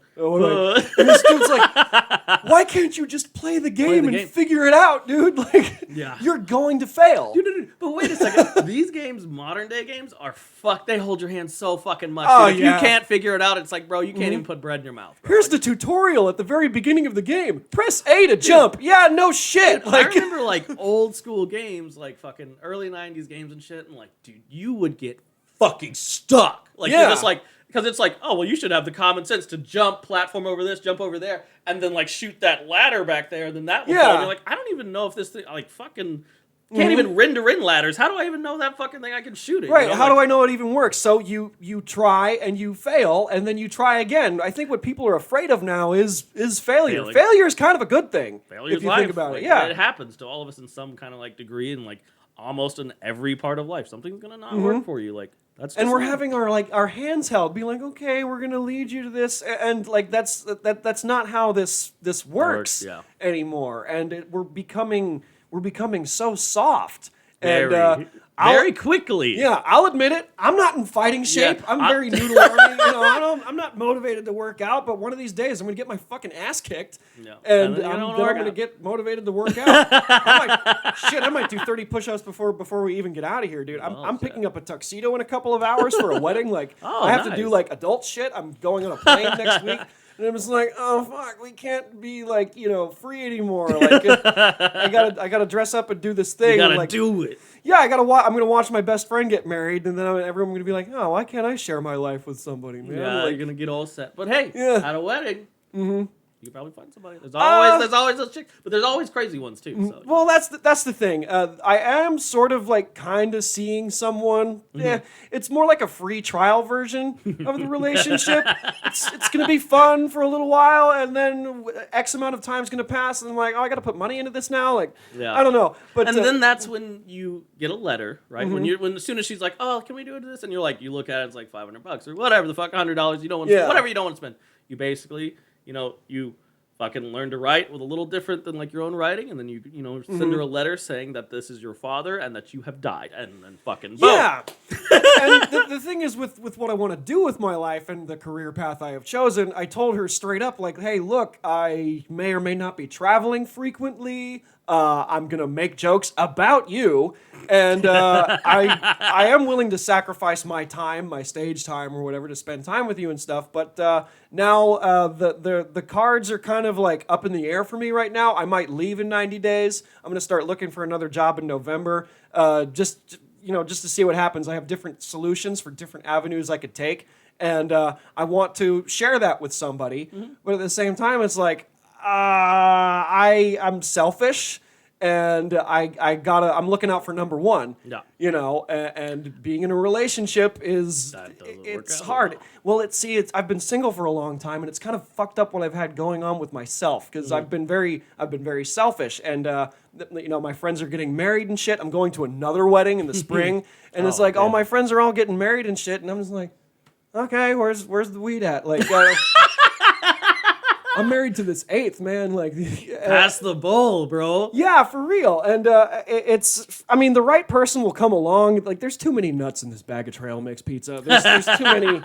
this dude's like, why can't you just play the game and figure it out, dude? Like, you're going to fail. Dude, but wait a second. These games, modern day games, are fucked. They hold your hand so fucking much. Oh, if you can't figure it out, it's like, bro, you can't even put bread in your mouth. Bro. Here's the tutorial at the very beginning of the game. Press A to jump. Yeah, no shit. Dude, I remember like old school games, like fucking early 90s games and shit. And like, dude, you would get fucking stuck. Like, you're just like, because it's like, oh, well, you should have the common sense to jump, platform over this, jump over there, and then like shoot that ladder back there, and then that will fall. And you're like, I don't even know if this thing, like fucking Can't even rend-to-rend ladders. How do I even know that fucking thing? I can shoot it. Right. How do I know it even works? So you try and you fail, and then you try again. I think what people are afraid of now is failure. Failing. Failure is kind of a good thing. Failure's if you life. think about Like, it. Yeah. It happens to all of us in some kind of like degree, and like almost in every part of life. Something's gonna not work for you. Like that's. And just we're life. having our hands held, be like, okay, we're gonna lead you to this, and like that's not how this works anymore. And we're becoming so soft. And very quickly. Yeah, I'll admit it. I'm not in fighting shape. Yeah, I'm very new to learning. I'm not motivated to work out. But one of these days, I'm gonna get my fucking ass kicked, and then I'm gonna get motivated to work out. I might do 30 push-ups before we even get out of here, dude. I'm picking up a tuxedo in a couple of hours for a wedding. Like I have to do like adult shit. I'm going on a plane next week. And it was like, oh fuck, we can't be like free anymore. Like I gotta dress up and do this thing. You gotta like, do it. Yeah, I'm gonna watch my best friend get married, and then everyone gonna be like, oh, why can't I share my life with somebody, man? Yeah, like, you're gonna get all set. But hey, at a wedding, you can probably find somebody. There's always a chick, but there's always crazy ones too. So. Well, that's the thing. I am sort of like kind of seeing someone. Yeah, it's more like a free trial version of the relationship. It's gonna be fun for a little while, and then X amount of time's gonna pass, and I'm like, oh, I gotta put money into this now. Like, I don't know. But and then that's when you get a letter, right? When as soon as she's like, oh, can we do this? And you're like, you look at it, it's like $500 or whatever the fuck, $100. You don't want to spend, whatever you don't want to spend. You basically. You fucking learn to write with a little different than like your own writing, and then you send her a letter saying that this is your father and that you have died, and then fucking boom. Yeah. And the thing is with what I want to do with my life and the career path I have chosen, I told her straight up, like, hey, look, I may or may not be traveling frequently. I'm gonna make jokes about you, and I am willing to sacrifice my time, my stage time or whatever, to spend time with you and stuff. But now the cards are kind of like up in the air for me right now. I might leave in 90 days. I'm gonna start looking for another job in November. Just to see what happens. I have different solutions for different avenues I could take, and I want to share that with somebody. But at the same time, it's like. I'm selfish, and I'm looking out for number one. Yeah. And being in a relationship it's hard. Well, I've been single for a long time, and it's kind of fucked up what I've had going on with myself, because I've been very selfish, and my friends are getting married and shit. I'm going to another wedding in the spring, and it's like all my friends are all getting married and shit, and I'm just like, okay, where's the weed at? Like. I'm married to this eighth, man. Like, pass the bowl, bro. Yeah, for real. And the right person will come along. Like, there's too many nuts in this bag of trail mix pizza. There's too many.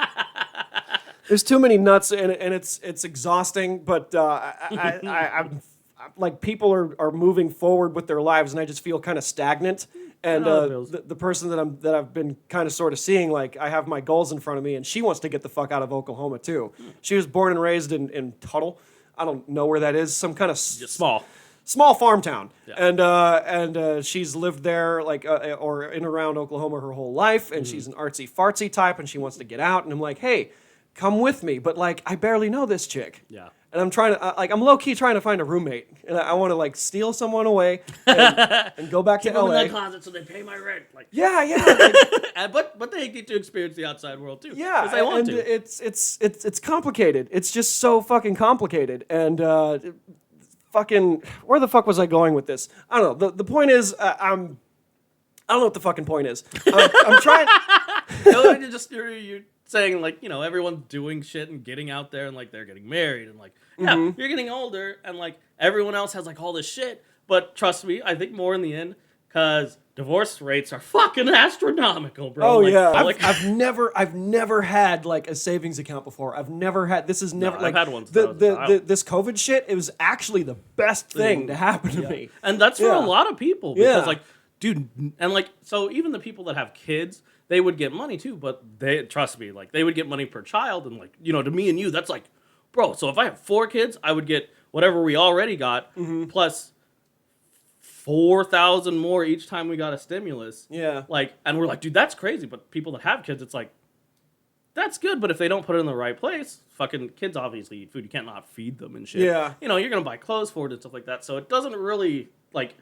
There's too many nuts, and it's exhausting. But I'm like, people are moving forward with their lives, and I just feel kind of stagnant. And the person that I've been kind of sort of seeing, like, I have my goals in front of me, and she wants to get the fuck out of Oklahoma too. She was born and raised in Tuttle. I don't know where that is. Some kind of small farm town. Yeah. And she's lived there or in around Oklahoma her whole life, and she's an artsy fartsy type, and she wants to get out. And I'm like, hey, come with me. But like, I barely know this chick. Yeah. And I'm trying to, I'm low-key trying to find a roommate. And I want to, like, steal someone away and go back to LA. Keep them in the closet so they pay my rent. Like. Yeah. Like, but they get to experience the outside world, too. Yeah. Because they want to. It's complicated. It's just so fucking complicated. And fucking, where the fuck was I going with this? I don't know. The point is, I don't know what the fucking point is. I'm trying. You're saying, like, everyone's doing shit and getting out there, and like they're getting married, and like, you're getting older, and like everyone else has like all this shit. But trust me, I think more in the end, because divorce rates are fucking astronomical, bro. Oh, like, yeah. I've never had like a savings account before. I've never had. This is never like I've had one. This COVID shit. It was actually the best thing to happen to me, and that's for a lot of people, because like, dude, and like, so even the people that have kids, they would get money too, but trust me, like, they would get money per child, and like, to me and you, that's like, bro, so if I have 4 kids, I would get whatever we already got, plus 4,000 more each time we got a stimulus. Yeah. Like, and we're like, dude, that's crazy, but people that have kids, it's like, that's good, but if they don't put it in the right place, fucking kids obviously eat food, you can't not feed them and shit. Yeah. You're gonna buy clothes for it and stuff like that, so it doesn't really, like,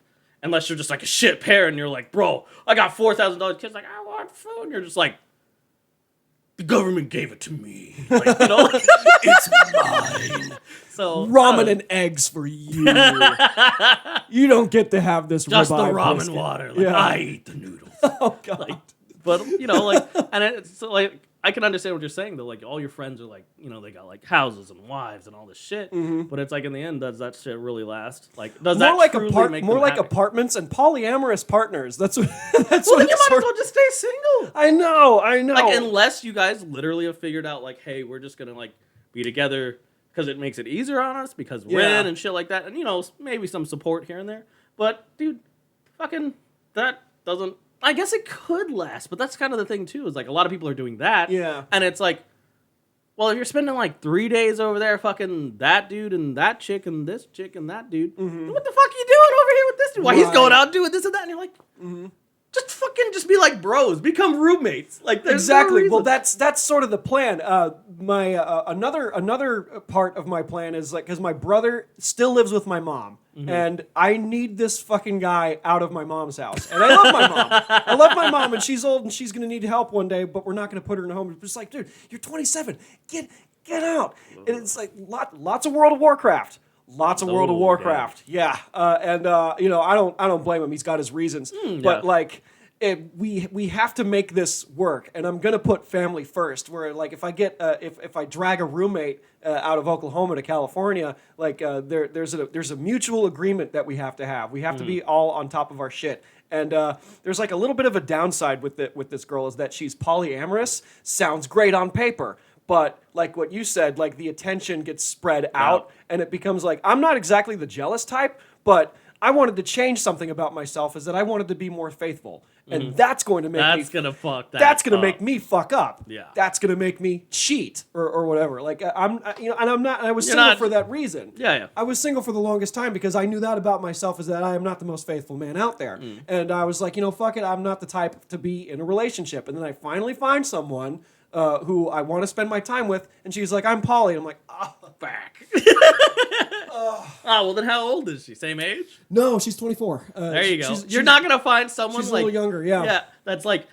unless you're just like a shit parent and you're like, bro, I got $4,000. Kid's like, I want food. And you're just like, the government gave it to me. Like, you know, like, it's mine. So ramen and eggs for you. You don't get to have this just the ribeye ramen brisket. water. Like, I eat the noodles. Oh God. Like, but you know, like, and it's so like I can understand what you're saying though. Like, all your friends are like, you know, they got like houses and wives and all this shit. But it's like in the end, does that shit really last? Like, does more that like truly make more them like happy? apartments and polyamorous partners. That's what. That's Well, what then you it's might as well just stay single. I know. Like, unless you guys literally have figured out, like, hey, we're just gonna like be together because it makes it easier on us because we're in and shit like that, and you know, maybe some support here and there. But dude, fucking that doesn't. I guess it could last, but that's kind of the thing too. Is like a lot of people are doing that. Yeah. And it's like, well, if you're spending like 3 days over there, fucking that dude and that chick and this chick and that dude, then what the fuck are you doing over here with this dude? Why he's going out doing this and that? And you're like, just be like bros, become roommates. Like, there's exactly. no Well, reason. that's sort of the plan. My another part of my plan is like because my brother still lives with my mom, and I need this fucking guy out of my mom's house. And I love my mom. I love my mom, and she's old and she's gonna need help one day. But we're not gonna put her in a home. It's just like, dude, you're 27. Get out. And it's like lots of World of Warcraft. Lots of World of Warcraft. Yeah. You know, I don't blame him. He's got his reasons. But like. We have to make this work, and I'm gonna put family first. Where like if I get if I drag a roommate out of Oklahoma to California, like there's a mutual agreement that we have to have. We have to be all on top of our shit. And there's like a little bit of a downside with this girl is that she's polyamorous. Sounds great on paper. But like what you said, like the attention gets spread out, and it becomes like I'm not exactly the jealous type, but I wanted to change something about myself. Is that I wanted to be more faithful, and that's going to make That's gonna fuck that. that's gonna up. make me fuck up. Yeah. That's gonna make me cheat or whatever. Like you know, and I'm not. And I was You're single not- for that reason. Yeah. I was single for the longest time because I knew that about myself is that I am not the most faithful man out there. And I was like, you know, fuck it, I'm not the type to be in a relationship. And then I finally find someone who I want to spend my time with, and she's like, I'm poly. And I'm like, Back. Well, then how old is she? Same age? no, she's 24. There you go. She's You're not gonna find someone she's a like little younger, yeah. Yeah, that's like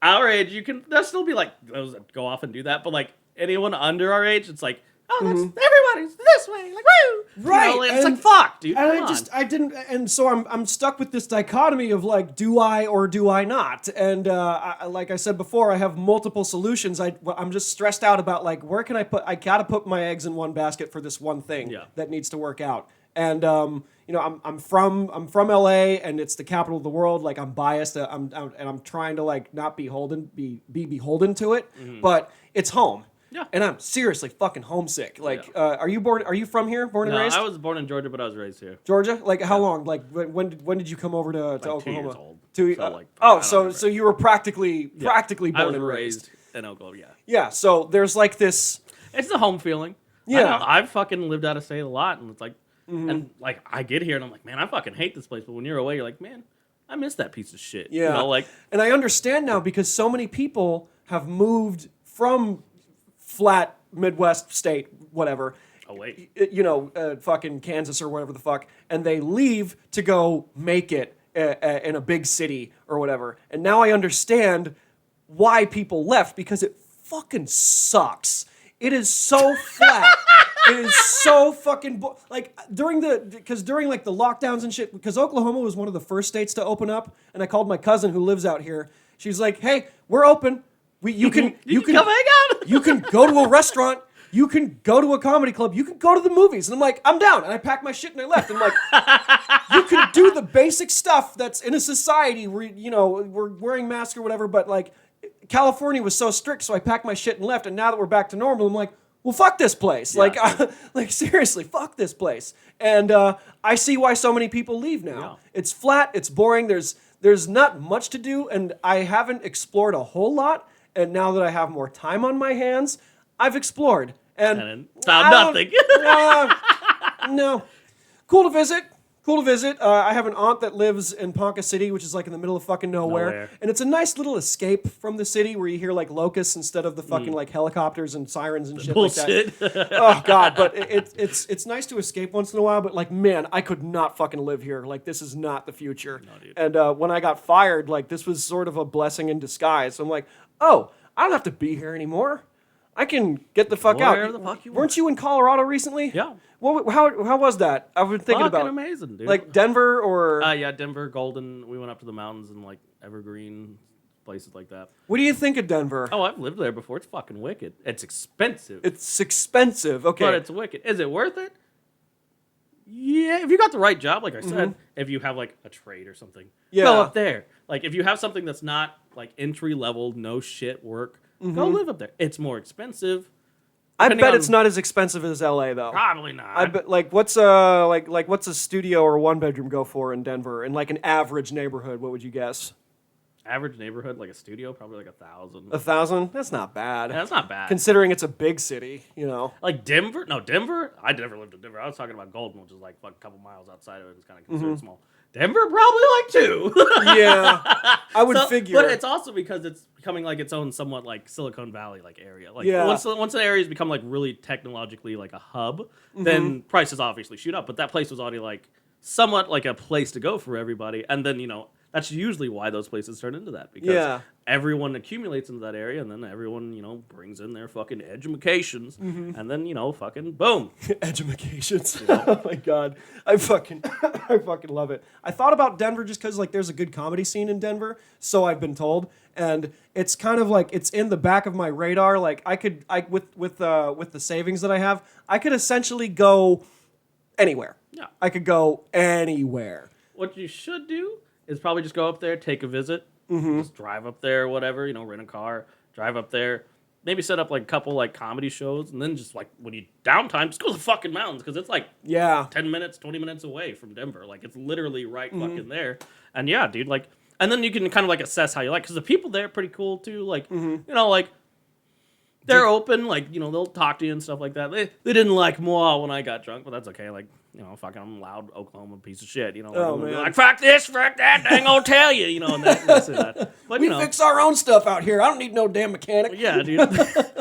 our age. You can there'll still be like those that go off and do that, but like anyone under our age, it's like, oh, that's everybody's this way, like woo, Right, You know, it's and- like fuck, dude. And come on. I didn't, and so I'm stuck with this dichotomy of like, do I or do I not? And like I said before, I have multiple solutions. I'm just stressed out about like, where can I put? I gotta put my eggs in one basket for this one thing that needs to work out. And you know, I'm from LA, and it's the capital of the world. Like I'm biased, and I'm trying to like not be beholden to it, but it's home. Yeah. And I'm seriously fucking homesick. Like, are you from here? Born and No, raised? I was born in Georgia, but I was raised here. Georgia? Like how long? Like when did you come over to Oklahoma? 2 years old. So, like, I don't so remember. you were practically born I was and raised. in Oklahoma. Yeah, Yeah. So there's like this. it's the home feeling. Yeah. I've fucking lived out of state a lot, and it's like, and like I get here and I'm like, man, I fucking hate this place. But when you're away, you're like, man, I miss that piece of shit. Yeah. You know, like, And I understand now because so many people have moved from flat Midwest state, whatever. oh wait, You know, fucking Kansas or whatever the fuck, and they leave to go make it in a big city or whatever. And now I understand why people left because it fucking sucks. It is so flat. It is so fucking like during like the lockdowns and shit. Because Oklahoma was one of the first states to open up, and I called my cousin who lives out here. She's like, "Hey, we're open. You can come hang out. You can go to a restaurant. You can go to a comedy club. You can go to the movies." And I'm like, "I'm down." And I packed my shit and I left. And I'm like, you can do the basic stuff that's in a society where, you know, we're wearing masks or whatever. But like California was so strict. So I packed my shit and left. And now that we're back to normal, I'm like, well, fuck this place. Yeah. Like seriously, fuck this place. And I see why so many people leave now. Yeah. It's flat. It's boring. There's not much to do. And I haven't explored a whole lot. And now that I have more time on my hands, I've explored. And found nothing. No. Cool to visit. Cool to visit. I have an aunt that lives in Ponca City, which is like in the middle of fucking nowhere. And it's a nice little escape from the city where you hear like locusts instead of the fucking like helicopters and sirens and shit Bullshit. like that. Oh god, but it's nice to escape once in a while. But like, man, I could not fucking live here. Like, this is not the future. No, dude. And when I got fired, like this was sort of a blessing in disguise. So I'm like, oh, I don't have to be here anymore. I can get the fuck out. Wherever the fuck you Weren't you in Colorado recently? Yeah. How was that? I've been thinking Fucking about amazing, dude. like Denver or yeah, Denver, Golden. We went up to the mountains and like Evergreen, places like that. what do you think of Denver? Oh, I've lived there before. It's fucking wicked. It's expensive. It's expensive. Okay. But it's wicked. Is it worth it? Yeah, if you got the right job, like I said, if you have like a trade or something, go up there. Like if you have something that's not like entry level, no shit work, go live up there. It's more expensive. I bet it's not as expensive as LA though. Probably not. I bet like what's a studio or one bedroom go for in Denver in like an average neighborhood? What would you guess? Average neighborhood, like a studio, probably like 1,000. 1,000? That's not bad. Yeah, that's not bad. Considering it's a big city, you know. Like Denver? No, Denver? I never lived in Denver. I was talking about Golden, which is like a couple miles outside of it. It's kind of considered small. Denver? Probably like 2. Yeah. I would figure. But it's also because it's becoming like its own somewhat like Silicon Valley like area. Like once the area's become like really technologically like a hub, then prices obviously shoot up. But that place was already like somewhat like a place to go for everybody. And then, that's usually why those places turn into that, because everyone accumulates into that area, and then everyone, brings in their fucking edumacations, and then, fucking boom. Edumacations. Oh my god. I fucking love it. I thought about Denver just because like there's a good comedy scene in Denver, so I've been told. And it's kind of like it's in the back of my radar. Like with the savings that I have, I could essentially go anywhere. Yeah. I could go anywhere. What you should do is probably just go up there, take a visit, just drive up there, whatever, rent a car, drive up there, maybe set up like a couple like comedy shows, and then just like when you downtime, just go to the fucking mountains, because it's like 10 minutes, 20 minutes away from Denver. Like it's literally right fucking there. And yeah, dude, like, and then you can kind of like assess how you like, because the people there are pretty cool too. Like, like they're open, like, they'll talk to you and stuff like that. They didn't like moi when I got drunk, but that's okay. Like, fucking I'm loud Oklahoma piece of shit, like fuck this, fuck that, I ain't gonna tell you, and that. But we fix our own stuff out here. I don't need no damn mechanic. Yeah, dude.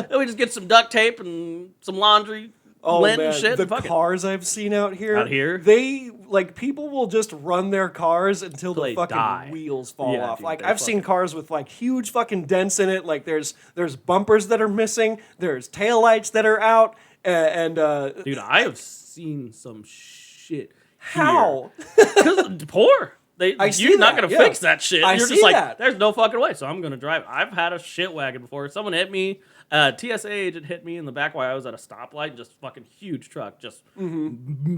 We just get some duct tape and some laundry, lint and shit. The cars I've seen out here, they like people will just run their cars until the fucking wheels fall off. Dude, like I've seen cars with like huge fucking dents in it. Like there's bumpers that are missing. There's taillights that are out. And dude, I have seen some shit. How? Because poor. You're not gonna fix that shit. You're just like, that. There's no fucking way. So I'm gonna drive. I've had a shit wagon before. Someone hit me. TSA agent hit me in the back while I was at a stoplight. And just fucking huge truck just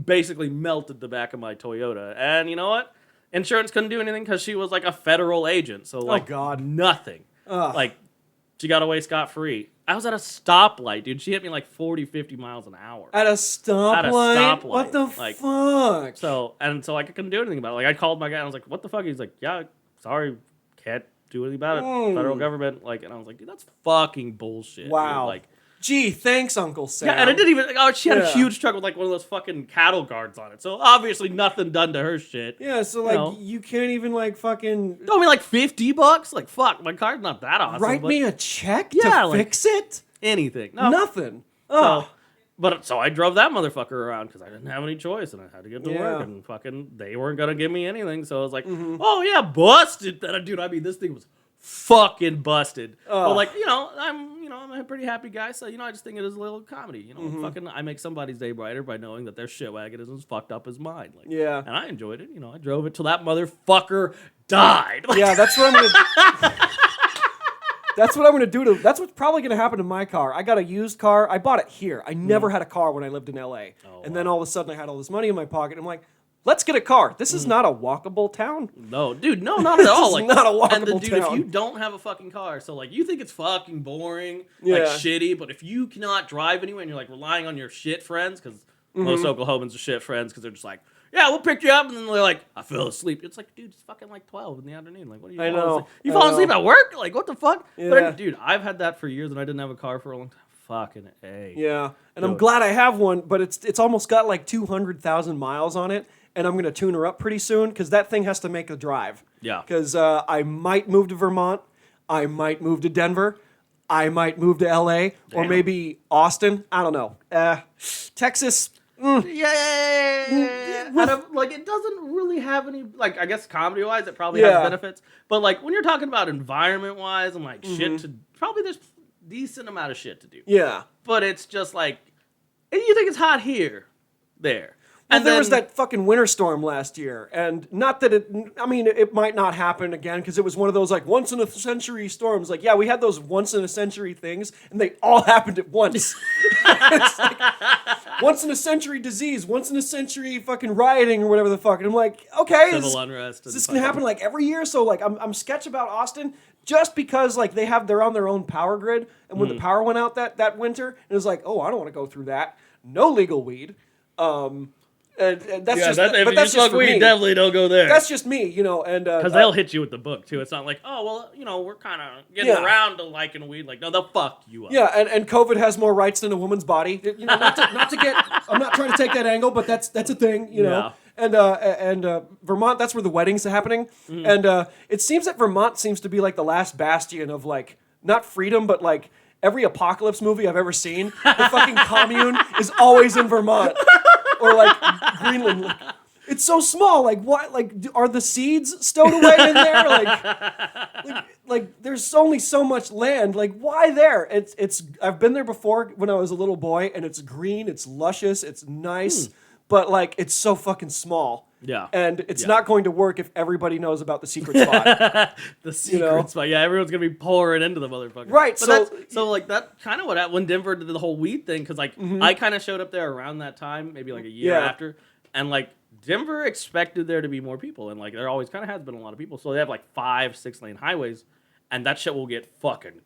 basically melted the back of my Toyota. And you know what? Insurance couldn't do anything because she was like a federal agent. So like, nothing. Like, she got away scot-free. I was at a stoplight, dude. She hit me like 40, 50 miles an hour. At a stoplight? What the fuck? So I couldn't do anything about it. Like, I called my guy and I was like, what the fuck? He's like, yeah, sorry, can't do anything about it. Federal government. Like, and I was like, dude, that's fucking bullshit. Wow. Dude. Like, gee, thanks, Uncle Sam. yeah, and it didn't even, she had a huge truck with like one of those fucking cattle guards on it. So obviously nothing done to her shit. Yeah, so like, you can't even like fucking... Owe me like $50? Like, fuck, my car's not that awesome. Write me a check to fix it? Anything. No. Nothing. So I drove that motherfucker around because I didn't have any choice and I had to get to work, and fucking they weren't gonna give me anything. So I was like, oh yeah, busted. Dude, I mean, this thing was fucking busted. But like, I'm a pretty happy guy, so I just think it is a little comedy. Fucking I make somebody's day brighter by knowing that their shit wagon is as fucked up as mine. Like, and I enjoyed it. I drove it till that motherfucker died. Like, yeah, that's what I'm gonna. That's what I'm going to do that's what's probably going to happen to my car. I got a used car. I bought it here. I never had a car when I lived in LA. Then all of a sudden I had all this money in my pocket. I'm like, let's get a car. This is not a walkable town. No, dude, no, not at all. Like, not a walkable town. If you don't have a fucking car, so like you think it's fucking boring, like shitty, but if you cannot drive anywhere and you're like relying on your shit friends, because most Oklahomans are shit friends because they're just like, yeah, we'll pick you up, and then they're like, I fell asleep. It's like, dude, it's fucking like 12 in the afternoon. Like, what are you? I know. You falling asleep at work? Like, what the fuck? Yeah. But dude, I've had that for years, and I didn't have a car for a long time. Fucking A. Yeah, and I'm glad I have one, but it's almost got like 200,000 miles on it, and I'm going to tune her up pretty soon because that thing has to make the drive. Yeah. Because I might move to Vermont. I might move to Denver. I might move to LA or maybe Austin. I don't know. Texas. Yeah. Like, it doesn't really have any, like, I guess comedy-wise, it probably has benefits. But, like, when you're talking about environment-wise and, like, shit to, probably there's decent amount of shit to do. Yeah. But it's just, like, and you think it's hot here, there. Well, And there was that fucking winter storm last year, and not that it might not happen again because it was one of those like once in a century storms. Like, yeah, we had those once in a century things, and they all happened at once. It's like once in a century disease, once in a century fucking rioting or whatever the fuck. And I'm like, okay, civil unrest. Is this gonna happen like every year? So like, I'm sketch about Austin just because like they're on their own power grid, and when the power went out that winter, and it was like, oh, I don't want to go through that. No legal weed. And that's just, if but you that's just smoke for weed, me. definitely don't go there. That's just me, and because they'll hit you with the book too. It's not like, oh well, we're kind of getting around to liking weed. Like, no, they'll fuck you up. Yeah, and COVID has more rights than a woman's body. Not to get. I'm not trying to take that angle, but that's a thing, Yeah. And Vermont, that's where the weddings are happening, and it seems that Vermont seems to be like the last bastion of like not freedom, but like every apocalypse movie I've ever seen. The fucking commune is always in Vermont. Or like Greenland, it's so small. Like what? Like are the seeds stowed away in there? Like there's only so much land. Like why there? It's. I've been there before when I was a little boy, and it's green, it's luscious, it's nice, but like it's so fucking small. Yeah. And it's not going to work if everybody knows about the secret spot. The secret spot. Yeah, everyone's going to be pouring into the motherfucker. Right. But so like, that kind of what happened when Denver did the whole weed thing, because, like, I kind of showed up there around that time, maybe, like, a year after, and, like, Denver expected there to be more people, and, like, there always kind of has been a lot of people, so they have, like, 5-6 lane highways, and that shit will get fucking,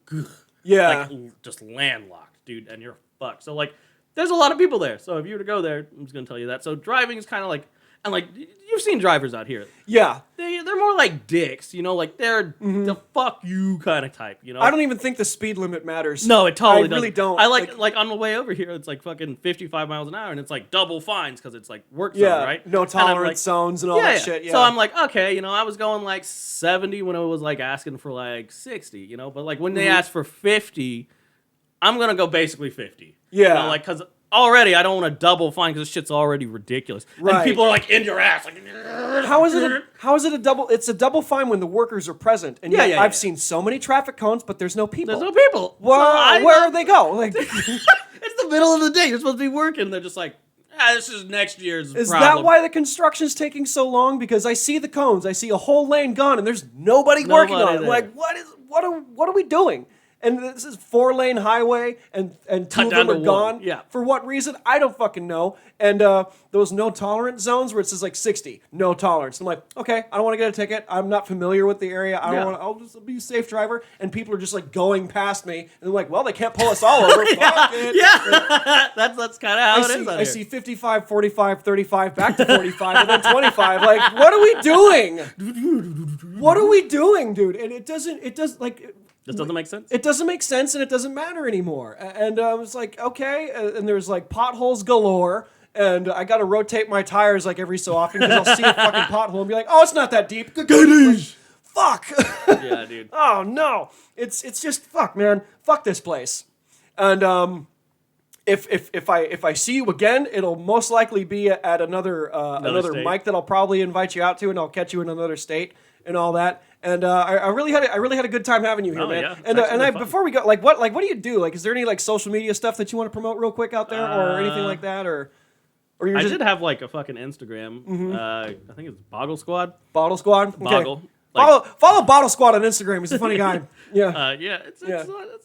like, just landlocked, dude, and you're fucked. So, like, there's a lot of people there, so if you were to go there, I'm just going to tell you that. So driving is kind of like, and, like, you've seen drivers out here. Yeah. They're more like dicks, like, they're the fuck you kind of type, I don't even think the speed limit matters. No, it totally doesn't. I really don't. I like on the way over here, it's like fucking 55 miles an hour, and it's like double fines because it's like work zone, right? No tolerance zones and all that shit, So I'm like, okay, I was going like 70 when I was like asking for like 60, but like when they asked for 50, I'm going to go basically 50. Yeah. Like, because already I don't want to double fine because this shit's already ridiculous. Right. And people are like in your ass. Like, how is it a double? It's a double fine when the workers are present. And yet I've seen so many traffic cones, but there's no people. There's no people. Well, so where do they go? Like, it's the middle of the day. You're supposed to be working. They're just like, this is next year's problem. Is that why the construction's taking so long? Because I see the cones. I see a whole lane gone, and there's nobody working on it. I'm like, what are we doing? And this is 4-lane highway, and two of them are gone. Yeah. For what reason? I don't fucking know. And those no tolerance zones where it says like 60, no tolerance. I'm like, okay, I don't want to get a ticket. I'm not familiar with the area. I don't want to. I'll just be a safe driver. And people are just like going past me, and they're like, well, they can't pull us all over. Fuck it. Yeah. That's kind of how it is. I see 55, 45, 35, back to 45, and then 25. Like, what are we doing? What are we doing, dude? And it does like. This doesn't make sense? It doesn't make sense, and it doesn't matter anymore. And I was like, okay. And there's like potholes galore, and I got to rotate my tires like every so often because I'll see a fucking pothole and be like, oh, it's not that deep. Like, fuck. Yeah, dude. Oh, no. It's just fuck, man. Fuck this place. And if I see you again, it'll most likely be at another mic that I'll probably invite you out to, and I'll catch you in another state and all that. And I really had a good time having you here, man. Yeah. And before we go, what do you do? Like, is there any like social media stuff that you want to promote real quick out there, or anything like that, or you're I just did have like a fucking Instagram. I think it's Boggle Squad. Bottle Squad? Okay. Boggle. Follow Bottle Squad on Instagram. He's a funny guy. Yeah. It's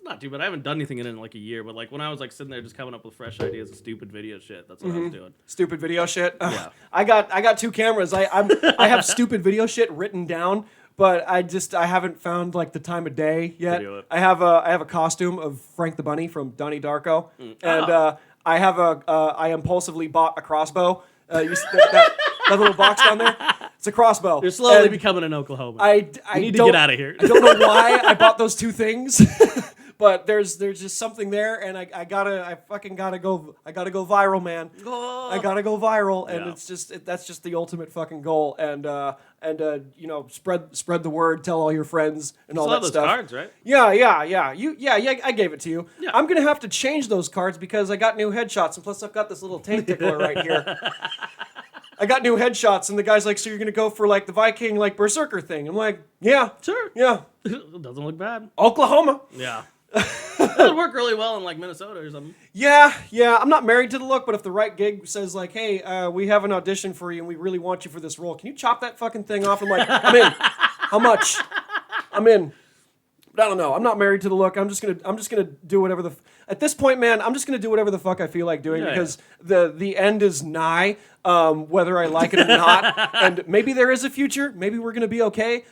not too bad. I haven't done anything in like a year, but like when I was like sitting there just coming up with fresh ideas of stupid video shit, that's what I was doing. Stupid video shit. Yeah. I got 2 cameras. I have stupid video shit written down, but I haven't found like the time of day yet. I have a costume of Frank the Bunny from Donnie Darko, and I impulsively bought a crossbow. You see that little box down there? It's a crossbow. You're slowly becoming an Oklahoma. I need to get out of here. I don't know why I bought those 2 things, but there's just something there, and I fucking gotta go viral, man. Oh. I gotta go viral, and Yeah. that's just the ultimate fucking goal, and spread the word, tell all your friends, and all Still that have those stuff. cards, right? Yeah. I gave it to you. Yeah. I'm gonna have to change those cards because I got new headshots, and plus I've got this little tank tickler right here. I got new headshots, and the guy's like, "So you're gonna go for like the Viking like berserker thing?" I'm like, "Yeah, Sure. yeah." It doesn't look bad. Oklahoma. Yeah. That would work really well in like Minnesota or something. Yeah. I'm not married to the look, but if the right gig says like, "Hey, we have an audition for you, and we really want you for this role. Can you chop that fucking thing off?" I'm like, "I'm in. How much? I'm in." But I don't know. I'm not married to the look. I'm just gonna do whatever at this point, man. I'm just gonna do whatever the fuck I feel like doing because the end is nigh. Whether I like it or not, and maybe there is a future. Maybe we're gonna be okay.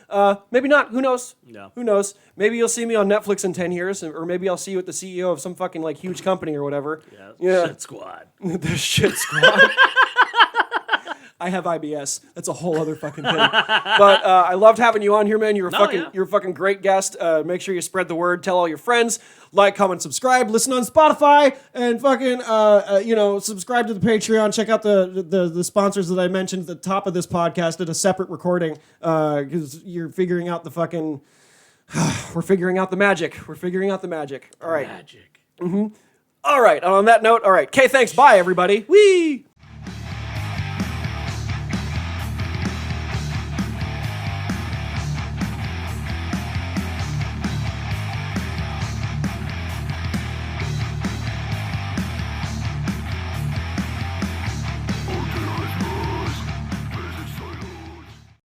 Maybe not. Who knows? Yeah. Who knows? Maybe you'll see me on Netflix in 10 years, or maybe I'll see you at the CEO of some fucking like huge company or whatever. Yeah. Shit squad. The shit squad. I have IBS. That's a whole other fucking thing. But I loved having you on here, man. You're a fucking great guest. Make sure you spread the word. Tell all your friends. Like, comment, subscribe. Listen on Spotify and fucking subscribe to the Patreon. Check out the sponsors that I mentioned at the top of this podcast at a separate recording because you're figuring out the fucking. We're figuring out the magic. We're figuring out the magic. All right. Magic. All right. On that note, all right. Okay, thanks. Bye, everybody. Whee!